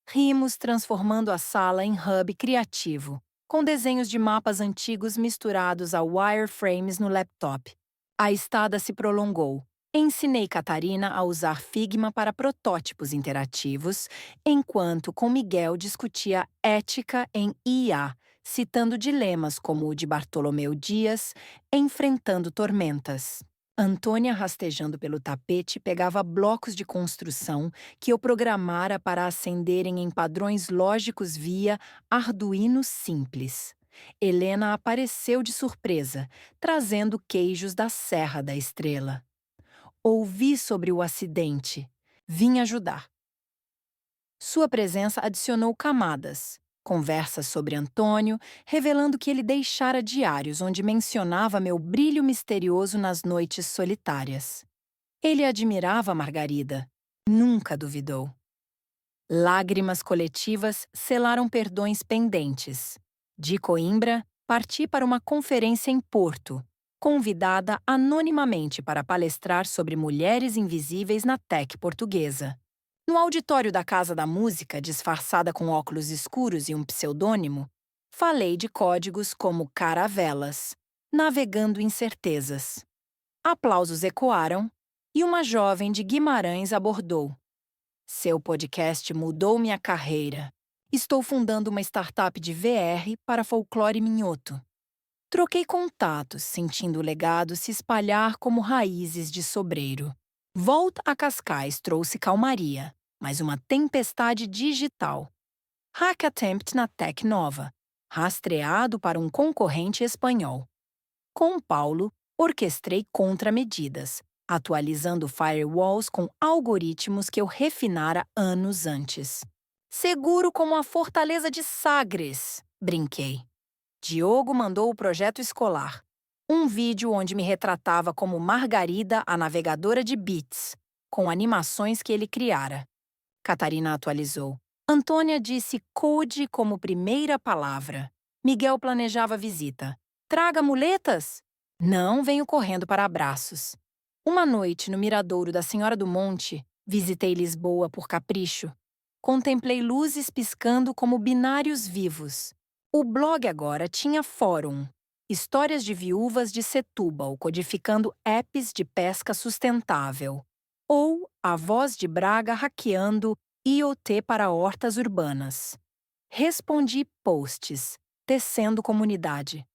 Rimos transformando a sala em hub criativo, com desenhos de mapas antigos misturados a wireframes no laptop. A estada se prolongou. Ensinei Catarina a usar Figma para protótipos interativos, enquanto com Miguel discutia ética em IA, citando dilemas como o de Bartolomeu Dias, enfrentando tormentas. Antônia, rastejando pelo tapete, pegava blocos de construção que eu programara para acenderem em padrões lógicos via Arduino simples. Helena apareceu de surpresa, trazendo queijos da Serra da Estrela. Ouvi sobre o acidente. Vim ajudar. Sua presença adicionou camadas. Conversas sobre Antônio, revelando que ele deixara diários onde mencionava meu brilho misterioso nas noites solitárias. Ele admirava Margarida. Nunca duvidou. Lágrimas coletivas selaram perdões pendentes. De Coimbra, parti para uma conferência em Porto, convidada anonimamente para palestrar sobre mulheres invisíveis na tech portuguesa. No auditório da Casa da Música, disfarçada com óculos escuros e um pseudônimo, falei de códigos como caravelas, navegando incertezas. Aplausos ecoaram e uma jovem de Guimarães abordou. Seu podcast mudou minha carreira. Estou fundando uma startup de VR para folclore minhoto. Troquei contatos, sentindo o legado se espalhar como raízes de sobreiro. Volta a Cascais trouxe calmaria, mas uma tempestade digital. Hack attempt na Tec Nova, rastreado para um concorrente espanhol. Com Paulo, orquestrei contramedidas, atualizando firewalls com algoritmos que eu refinara anos antes. Seguro como a fortaleza de Sagres, brinquei. Diogo mandou o projeto escolar. Um vídeo onde me retratava como Margarida, a navegadora de bits, com animações que ele criara. Catarina atualizou. Antônia disse code como primeira palavra. Miguel planejava a visita. Traga muletas? Não, venho correndo para abraços. Uma noite, no miradouro da Senhora do Monte, visitei Lisboa por capricho. Contemplei luzes piscando como binários vivos. O blog agora tinha fórum. Histórias de viúvas de Setúbal codificando apps de pesca sustentável. Ou a Voz de Braga hackeando IoT para hortas urbanas. Respondi posts, tecendo comunidade.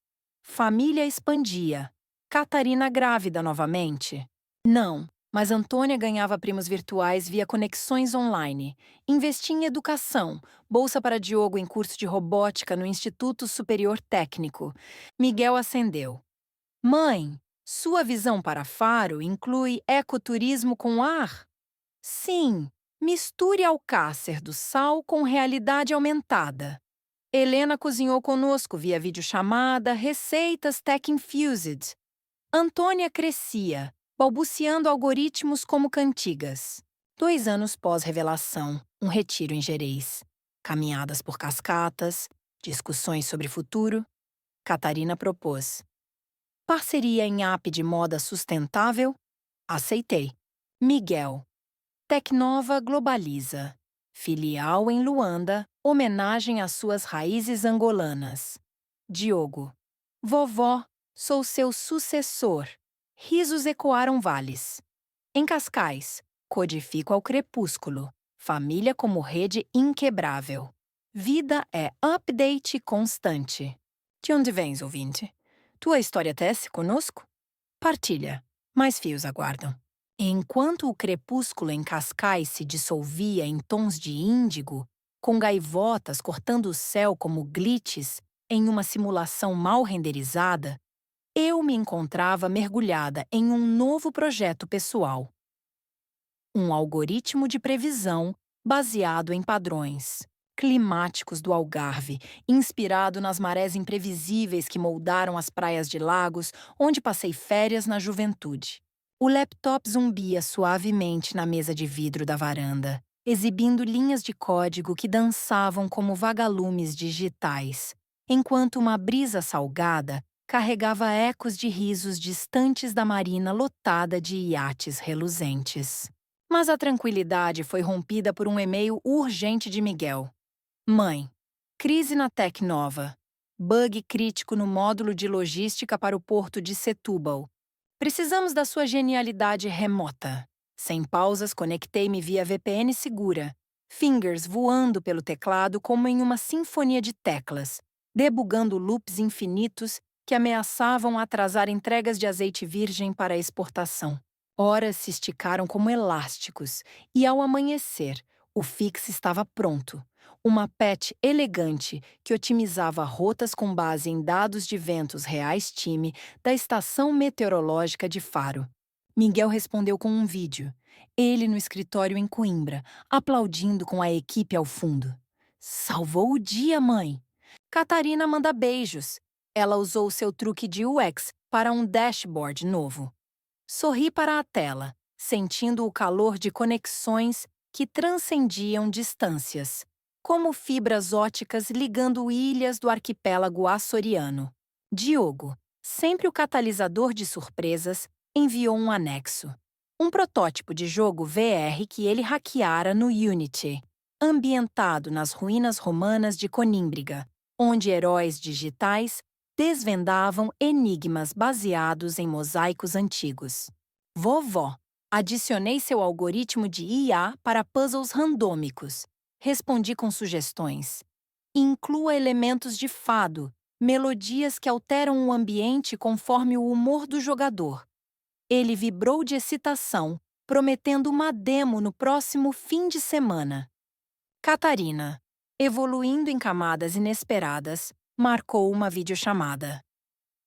Família expandia. Catarina grávida novamente? Não, mas Antônia ganhava primos virtuais via conexões online. Investia em educação, bolsa para Diogo em curso de robótica no Instituto Superior Técnico. Miguel acendeu. Mãe, sua visão para Faro inclui ecoturismo com ar? Sim, misture Alcácer do Sal com realidade aumentada. Helena cozinhou conosco via videochamada receitas tech-infused. Antônia crescia, balbuciando algoritmos como cantigas. 2 anos pós-revelação, um retiro em Gerês. Caminhadas por cascatas, discussões sobre futuro. Catarina propôs. Parceria em app de moda sustentável? Aceitei. Miguel. Tecnova globaliza. Filial em Luanda, homenagem às suas raízes angolanas. Diogo. Vovó, sou seu sucessor. Risos ecoaram vales. Em Cascais, codifico ao crepúsculo. Família como rede inquebrável. Vida é update constante. De onde vens, ouvinte? Tua história tece conosco? Partilha. Mais fios aguardam. Enquanto o crepúsculo em Cascais se dissolvia em tons de índigo, com gaivotas cortando o céu como glitches em uma simulação mal renderizada, eu me encontrava mergulhada em um novo projeto pessoal. Um algoritmo de previsão baseado em padrões climáticos do Algarve, inspirado nas marés imprevisíveis que moldaram as praias de Lagos, onde passei férias na juventude. O laptop zumbia suavemente na mesa de vidro da varanda, exibindo linhas de código que dançavam como vagalumes digitais, enquanto uma brisa salgada carregava ecos de risos distantes da marina lotada de iates reluzentes. Mas a tranquilidade foi rompida por um e-mail urgente de Miguel. Mãe, crise na Tecnova. Bug crítico no módulo de logística para o porto de Setúbal. Precisamos da sua genialidade remota. Sem pausas, conectei-me via VPN segura. Fingers voando pelo teclado como em uma sinfonia de teclas, debugando loops infinitos que ameaçavam atrasar entregas de azeite virgem para a exportação. Horas se esticaram como elásticos e, ao amanhecer, o Fix estava pronto. Uma patch elegante que otimizava rotas com base em dados de ventos reais time da Estação Meteorológica de Faro. Miguel respondeu com um vídeo. Ele no escritório em Coimbra, aplaudindo com a equipe ao fundo. Salvou o dia, mãe! Catarina manda beijos. Ela usou seu truque de UX para um dashboard novo. Sorri para a tela, sentindo o calor de conexões que transcendiam distâncias, como fibras óticas ligando ilhas do arquipélago açoriano. Diogo, sempre o catalisador de surpresas, enviou um anexo. Um protótipo de jogo VR que ele hackeara no Unity, ambientado nas ruínas romanas de Conímbriga, onde heróis digitais desvendavam enigmas baseados em mosaicos antigos. Vovó, adicionei seu algoritmo de IA para puzzles randômicos. Respondi com sugestões. Inclua elementos de fado, melodias que alteram o ambiente conforme o humor do jogador. Ele vibrou de excitação, prometendo uma demo no próximo fim de semana. Catarina, evoluindo em camadas inesperadas, marcou uma videochamada.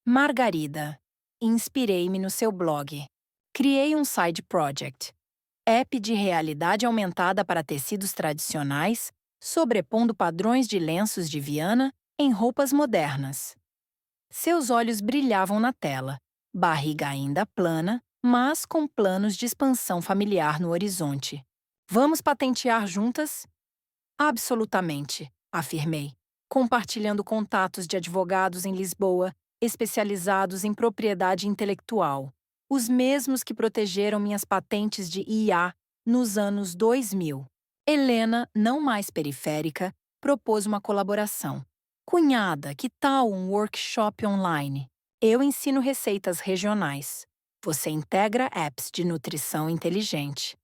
Margarida, inspirei-me no seu blog. Criei um side project. App de realidade aumentada para tecidos tradicionais, sobrepondo padrões de lenços de Viana em roupas modernas. Seus olhos brilhavam na tela, barriga ainda plana, mas com planos de expansão familiar no horizonte. Vamos patentear juntas? Absolutamente, afirmei, compartilhando contatos de advogados em Lisboa, especializados em propriedade intelectual, os mesmos que protegeram minhas patentes de IA nos anos 2000. Helena, não mais periférica, propôs uma colaboração. Cunhada, que tal um workshop online? Eu ensino receitas regionais. Você integra apps de nutrição inteligente.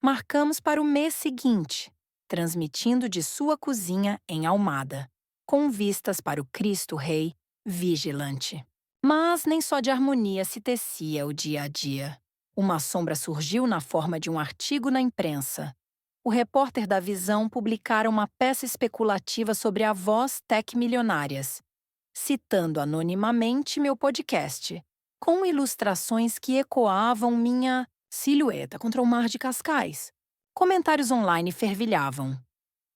Marcamos para o mês seguinte, transmitindo de sua cozinha em Almada, com vistas para o Cristo Rei vigilante. Mas nem só de harmonia se tecia o dia a dia. Uma sombra surgiu na forma de um artigo na imprensa. O repórter da Visão publicara uma peça especulativa sobre avós tech-milionárias, citando anonimamente meu podcast, com ilustrações que ecoavam minha silhueta contra o mar de Cascais. Comentários online fervilhavam.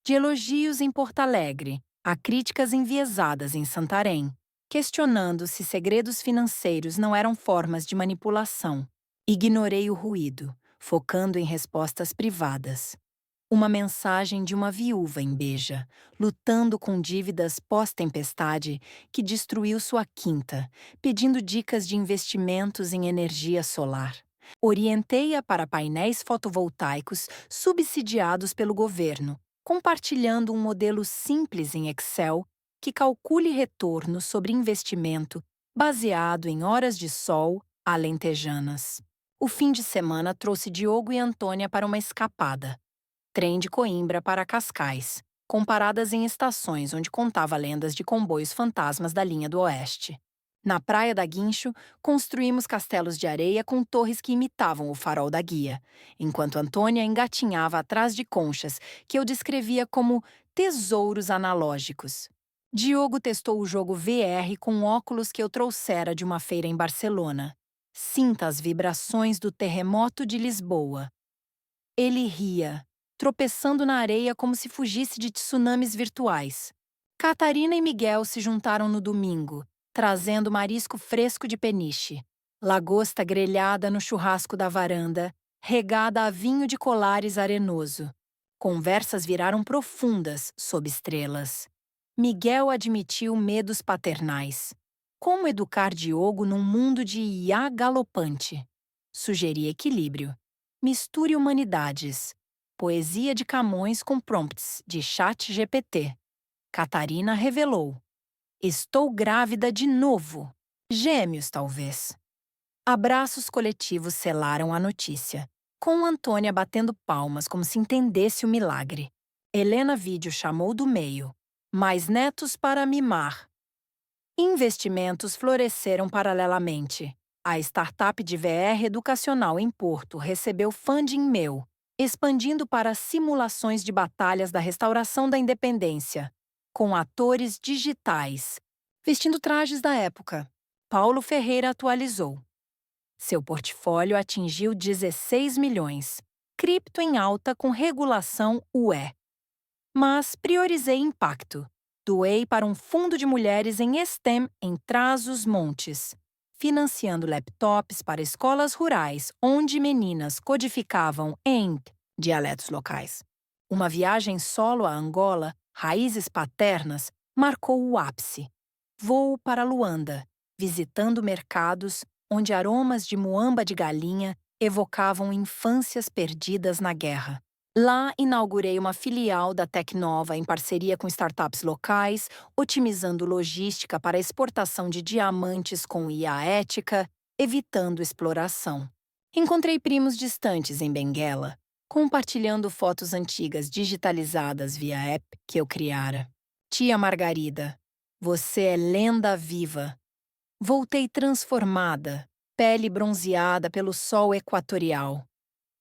De elogios em Porto Alegre a críticas enviesadas em Santarém, questionando se segredos financeiros não eram formas de manipulação. Ignorei o ruído, focando em respostas privadas. Uma mensagem de uma viúva em Beja, lutando com dívidas pós-tempestade que destruiu sua quinta, pedindo dicas de investimentos em energia solar. Orientei-a para painéis fotovoltaicos subsidiados pelo governo, compartilhando um modelo simples em Excel que calcule retorno sobre investimento baseado em horas de sol alentejanas. O fim de semana trouxe Diogo e Antônia para uma escapada. Trem de Coimbra para Cascais, com paradas em estações onde contava lendas de comboios fantasmas da linha do Oeste. Na Praia da Guincho, construímos castelos de areia com torres que imitavam o farol da guia, enquanto Antônia engatinhava atrás de conchas que eu descrevia como tesouros analógicos. Diogo testou o jogo VR com óculos que eu trouxera de uma feira em Barcelona. Sinta as vibrações do terremoto de Lisboa. Ele ria, tropeçando na areia como se fugisse de tsunamis virtuais. Catarina e Miguel se juntaram no domingo, trazendo marisco fresco de peniche, lagosta grelhada no churrasco da varanda, regada a vinho de Colares arenoso. Conversas viraram profundas sob estrelas. Miguel admitiu medos paternais. Como educar Diogo num mundo de IA galopante? Sugeri equilíbrio. Misture humanidades. Poesia de Camões com prompts de ChatGPT. Catarina revelou. Estou grávida de novo. Gêmeos, talvez. Abraços coletivos selaram a notícia, com Antônia batendo palmas como se entendesse o milagre. Helena Vídeo chamou do meio. Mais netos para mimar. Investimentos floresceram paralelamente. A startup de VR educacional em Porto recebeu funding meu, expandindo para simulações de batalhas da restauração da independência, com atores digitais, vestindo trajes da época. Paulo Ferreira atualizou. Seu portfólio atingiu 16 milhões, cripto em alta com regulação UE. Mas priorizei impacto. Doei para um fundo de mulheres em STEM em Trás-os-Montes, financiando laptops para escolas rurais onde meninas codificavam em dialetos locais. Uma viagem solo a Angola, raízes paternas, marcou o ápice. Voo para Luanda, visitando mercados onde aromas de muamba de galinha evocavam infâncias perdidas na guerra. Lá, inaugurei uma filial da Tecnova em parceria com startups locais, otimizando logística para a exportação de diamantes com IA ética, evitando exploração. Encontrei primos distantes em Benguela, compartilhando fotos antigas digitalizadas via app que eu criara. Tia Margarida, você é lenda viva. Voltei transformada, pele bronzeada pelo sol equatorial.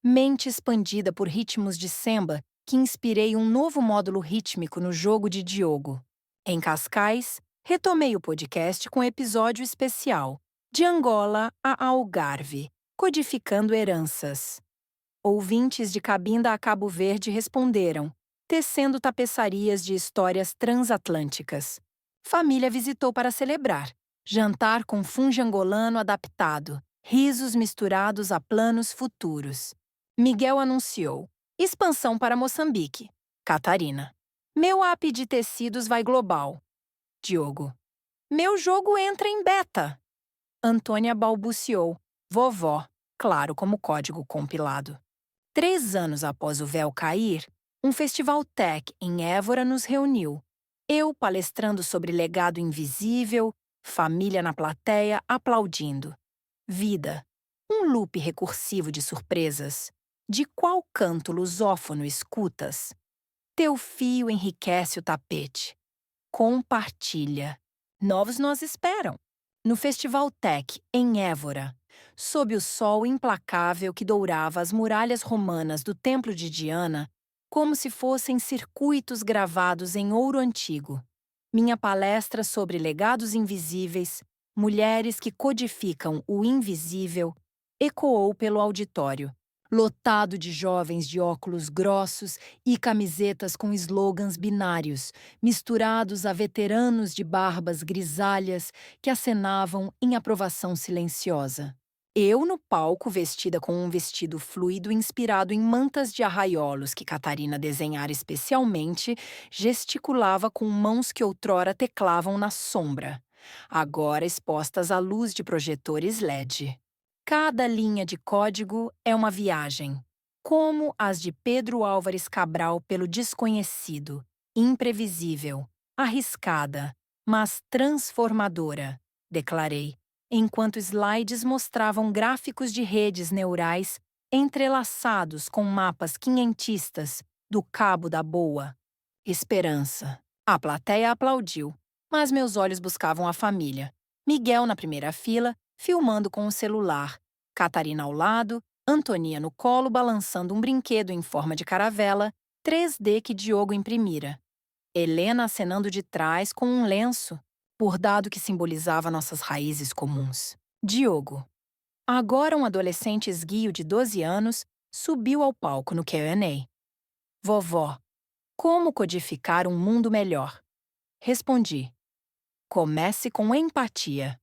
Mente expandida por ritmos de samba que inspirei um novo módulo rítmico no jogo de Diogo. Em Cascais, retomei o podcast com episódio especial, de Angola a Algarve, codificando heranças. Ouvintes de Cabinda a Cabo Verde responderam, tecendo tapeçarias de histórias transatlânticas. Família visitou para celebrar. Jantar com funge angolano adaptado, risos misturados a planos futuros. Miguel anunciou. Expansão para Moçambique. Catarina. Meu app de tecidos vai global. Diogo. Meu jogo entra em beta. Antônia balbuciou. Vovó. Claro como código compilado. 3 anos após o véu cair, um festival tech em Évora nos reuniu. Eu palestrando sobre legado invisível, família na plateia aplaudindo. Vida. Um loop recursivo de surpresas. De qual canto lusófono escutas? Teu fio enriquece o tapete. Compartilha. Novos nós esperam. No Festival Tech, em Évora, sob o sol implacável que dourava as muralhas romanas do Templo de Diana, como se fossem circuitos gravados em ouro antigo. Minha palestra sobre legados invisíveis, mulheres que codificam o invisível, ecoou pelo auditório, lotado de jovens de óculos grossos e camisetas com slogans binários, misturados a veteranos de barbas grisalhas que acenavam em aprovação silenciosa. Eu no palco, vestida com um vestido fluido inspirado em mantas de arraiolos que Catarina desenhara especialmente, gesticulava com mãos que outrora teclavam na sombra, agora expostas à luz de projetores LED. Cada linha de código é uma viagem, como as de Pedro Álvares Cabral pelo desconhecido, imprevisível, arriscada, mas transformadora, declarei, enquanto slides mostravam gráficos de redes neurais entrelaçados com mapas quinhentistas do Cabo da Boa. Esperança. A plateia aplaudiu, mas meus olhos buscavam a família. Miguel na primeira fila, filmando com o celular, Catarina ao lado, Antonia no colo balançando um brinquedo em forma de caravela 3D que Diogo imprimira. Helena acenando de trás com um lenço, bordado que simbolizava nossas raízes comuns. Diogo, agora um adolescente esguio de 12 anos, subiu ao palco no Q&A. Vovó, como codificar um mundo melhor? Respondi. Comece com empatia.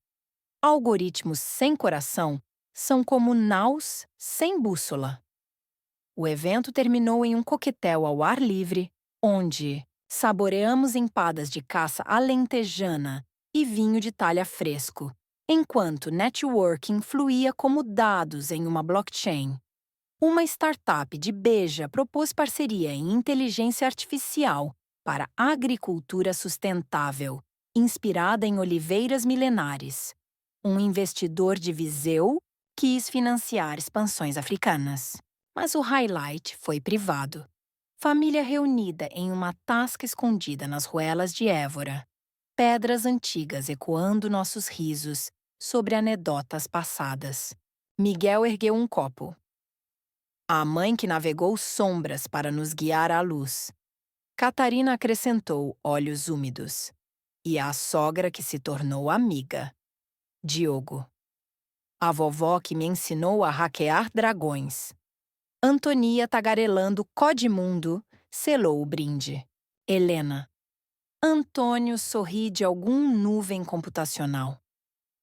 Algoritmos sem coração são como naus sem bússola. O evento terminou em um coquetel ao ar livre, onde saboreamos empadas de caça alentejana e vinho de talha fresco, enquanto networking fluía como dados em uma blockchain. Uma startup de Beja propôs parceria em inteligência artificial para agricultura sustentável, inspirada em oliveiras milenares. Um investidor de Viseu quis financiar expansões africanas. Mas o highlight foi privado. Família reunida em uma tasca escondida nas ruelas de Évora. Pedras antigas ecoando nossos risos sobre anedotas passadas. Miguel ergueu um copo. A mãe que navegou sombras para nos guiar à luz. Catarina acrescentou olhos úmidos. E a sogra que se tornou amiga. Diogo. A vovó que me ensinou a hackear dragões. Antonia tagarelando Codimundo selou o brinde. Helena. Antônio sorri de algum nuvem computacional.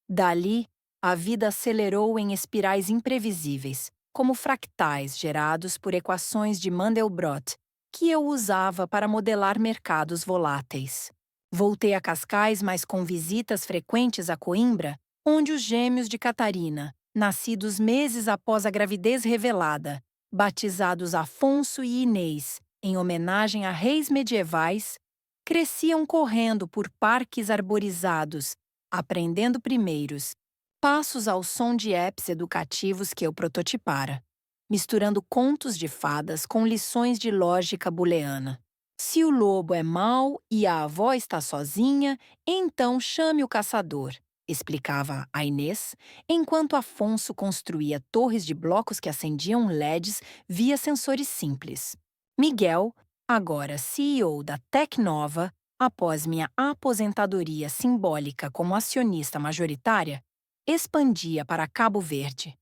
Dali, a vida acelerou em espirais imprevisíveis, como fractais gerados por equações de Mandelbrot, que eu usava para modelar mercados voláteis. Voltei a Cascais, mas com visitas frequentes a Coimbra, onde os gêmeos de Catarina, nascidos meses após a gravidez revelada, batizados Afonso e Inês, em homenagem a reis medievais, cresciam correndo por parques arborizados, aprendendo primeiros, passos ao som de apps educativos que eu prototipara, misturando contos de fadas com lições de lógica booleana. Se o lobo é mau e a avó está sozinha, então chame o caçador, explicava a Inês, enquanto Afonso construía torres de blocos que acendiam LEDs via sensores simples. Miguel, agora CEO da Tecnova, após minha aposentadoria simbólica como acionista majoritária, expandia para Cabo Verde.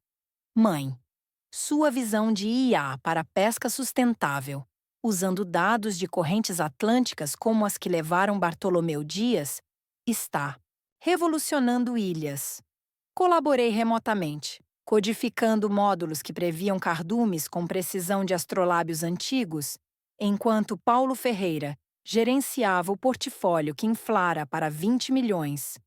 Mãe, sua visão de IA para pesca sustentável, usando dados de correntes atlânticas como as que levaram Bartolomeu Dias, está revolucionando ilhas. Colaborei remotamente, codificando módulos que previam cardumes com precisão de astrolábios antigos, enquanto Paulo Ferreira gerenciava o portfólio que inflara para 20 milhões,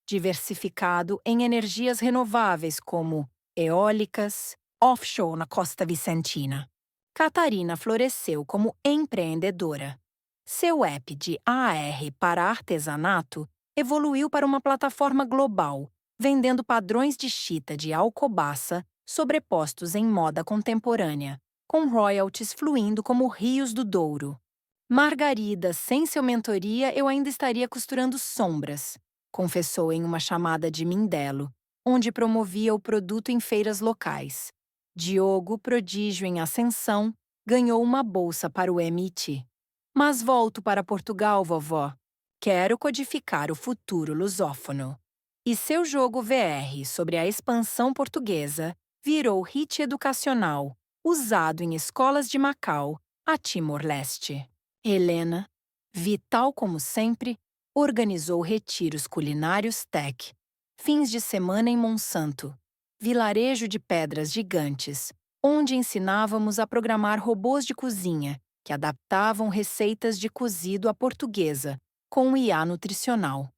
diversificado em energias renováveis como eólicas, offshore na Costa Vicentina. Catarina floresceu como empreendedora. Seu app de AR para artesanato evoluiu para uma plataforma global, vendendo padrões de chita de Alcobaça sobrepostos em moda contemporânea, com royalties fluindo como rios do Douro. Margarida, sem seu mentoria, eu ainda estaria costurando sombras. confessou em uma chamada de Mindelo, onde promovia o produto em feiras locais. Diogo, prodígio em ascensão, ganhou uma bolsa para o MIT. Mas volto para Portugal, vovó. Quero codificar o futuro lusófono. E seu jogo VR sobre a expansão portuguesa virou hit educacional, usado em escolas de Macau, a Timor-Leste. Helena, vital como sempre, organizou retiros culinários tech, fins de semana em Monsanto, vilarejo de pedras gigantes, onde ensinávamos a programar robôs de cozinha que adaptavam receitas de cozido à portuguesa, com IA nutricional,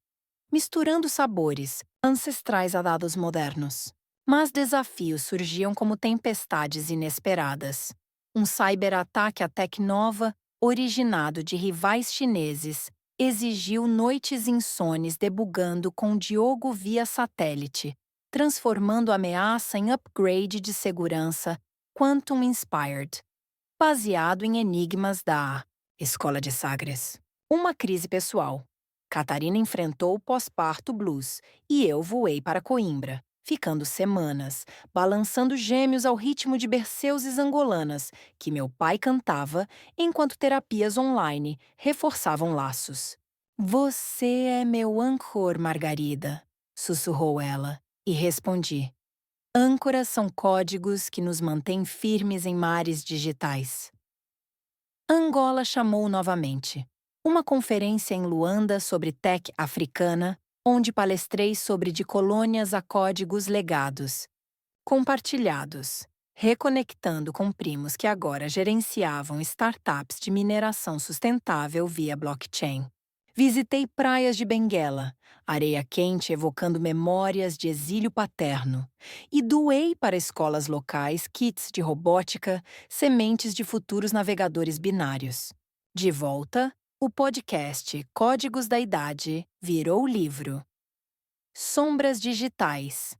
misturando sabores ancestrais a dados modernos. Mas desafios surgiam como tempestades inesperadas. Um cyberataque à Tecnova, originado de rivais chineses, exigiu noites insones debugando com Diogo via satélite, transformando a ameaça em upgrade de segurança Quantum Inspired, baseado em enigmas da Escola de Sagres. Uma crise pessoal. Catarina enfrentou o pós-parto blues e eu voei para Coimbra, ficando semanas, balançando gêmeos ao ritmo de berceuses angolanas que meu pai cantava enquanto terapias online reforçavam laços. Você é meu âncor, Margarida, sussurrou ela, e respondi. Âncoras são códigos que nos mantêm firmes em mares digitais. Angola chamou novamente. Uma conferência em Luanda sobre tech africana, onde palestrei sobre de colônias a códigos legados, compartilhados, reconectando com primos que agora gerenciavam startups de mineração sustentável via blockchain. Visitei praias de Benguela, areia quente evocando memórias de exílio paterno, e doei para escolas locais kits de robótica, sementes de futuros navegadores binários. De volta, o podcast Códigos da Idade virou livro. Sombras Digitais.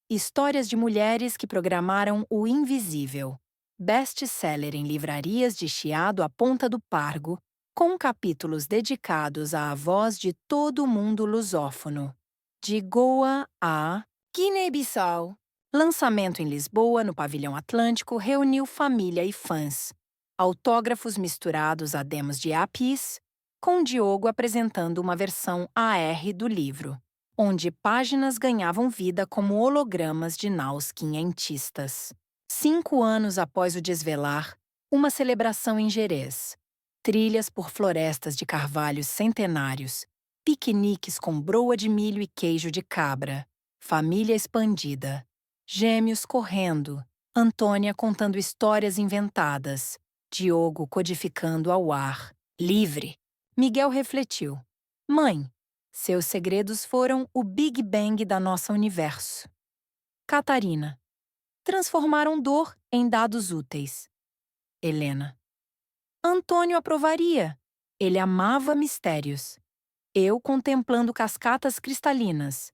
Histórias de mulheres que programaram o invisível. Best-seller em livrarias de Chiado à Ponta do Pargo, com capítulos dedicados à voz de todo o mundo lusófono. De Goa a Guiné-Bissau. Lançamento em Lisboa, no Pavilhão Atlântico, reuniu família e fãs. Autógrafos misturados a demos de APIs, com Diogo apresentando uma versão AR do livro, onde páginas ganhavam vida como hologramas de naus quinhentistas. 5 anos após o desvelar, uma celebração em Gerês. Trilhas por florestas de carvalhos centenários, piqueniques com broa de milho e queijo de cabra, família expandida, gêmeos correndo, Antônia contando histórias inventadas, Diogo codificando ao ar, livre. Miguel refletiu. Mãe, seus segredos foram o Big Bang da nossa universo. Catarina. Transformaram dor em dados úteis. Helena. Antônio aprovaria. Ele amava mistérios. Eu contemplando cascatas cristalinas.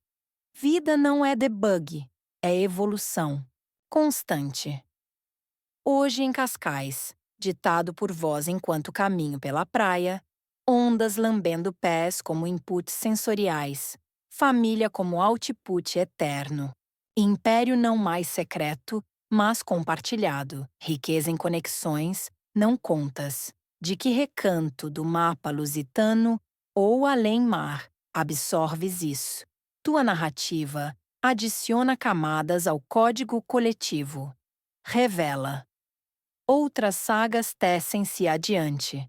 Vida não é debug, é evolução. Constante. Hoje em Cascais, ditado por voz enquanto caminho pela praia, ondas lambendo pés como inputs sensoriais, família como output eterno. Império não mais secreto, mas compartilhado, riqueza em conexões, não contas. De que recanto do mapa lusitano ou além-mar absorves isso? Tua narrativa adiciona camadas ao código coletivo. Revela. Outras sagas tecem-se adiante.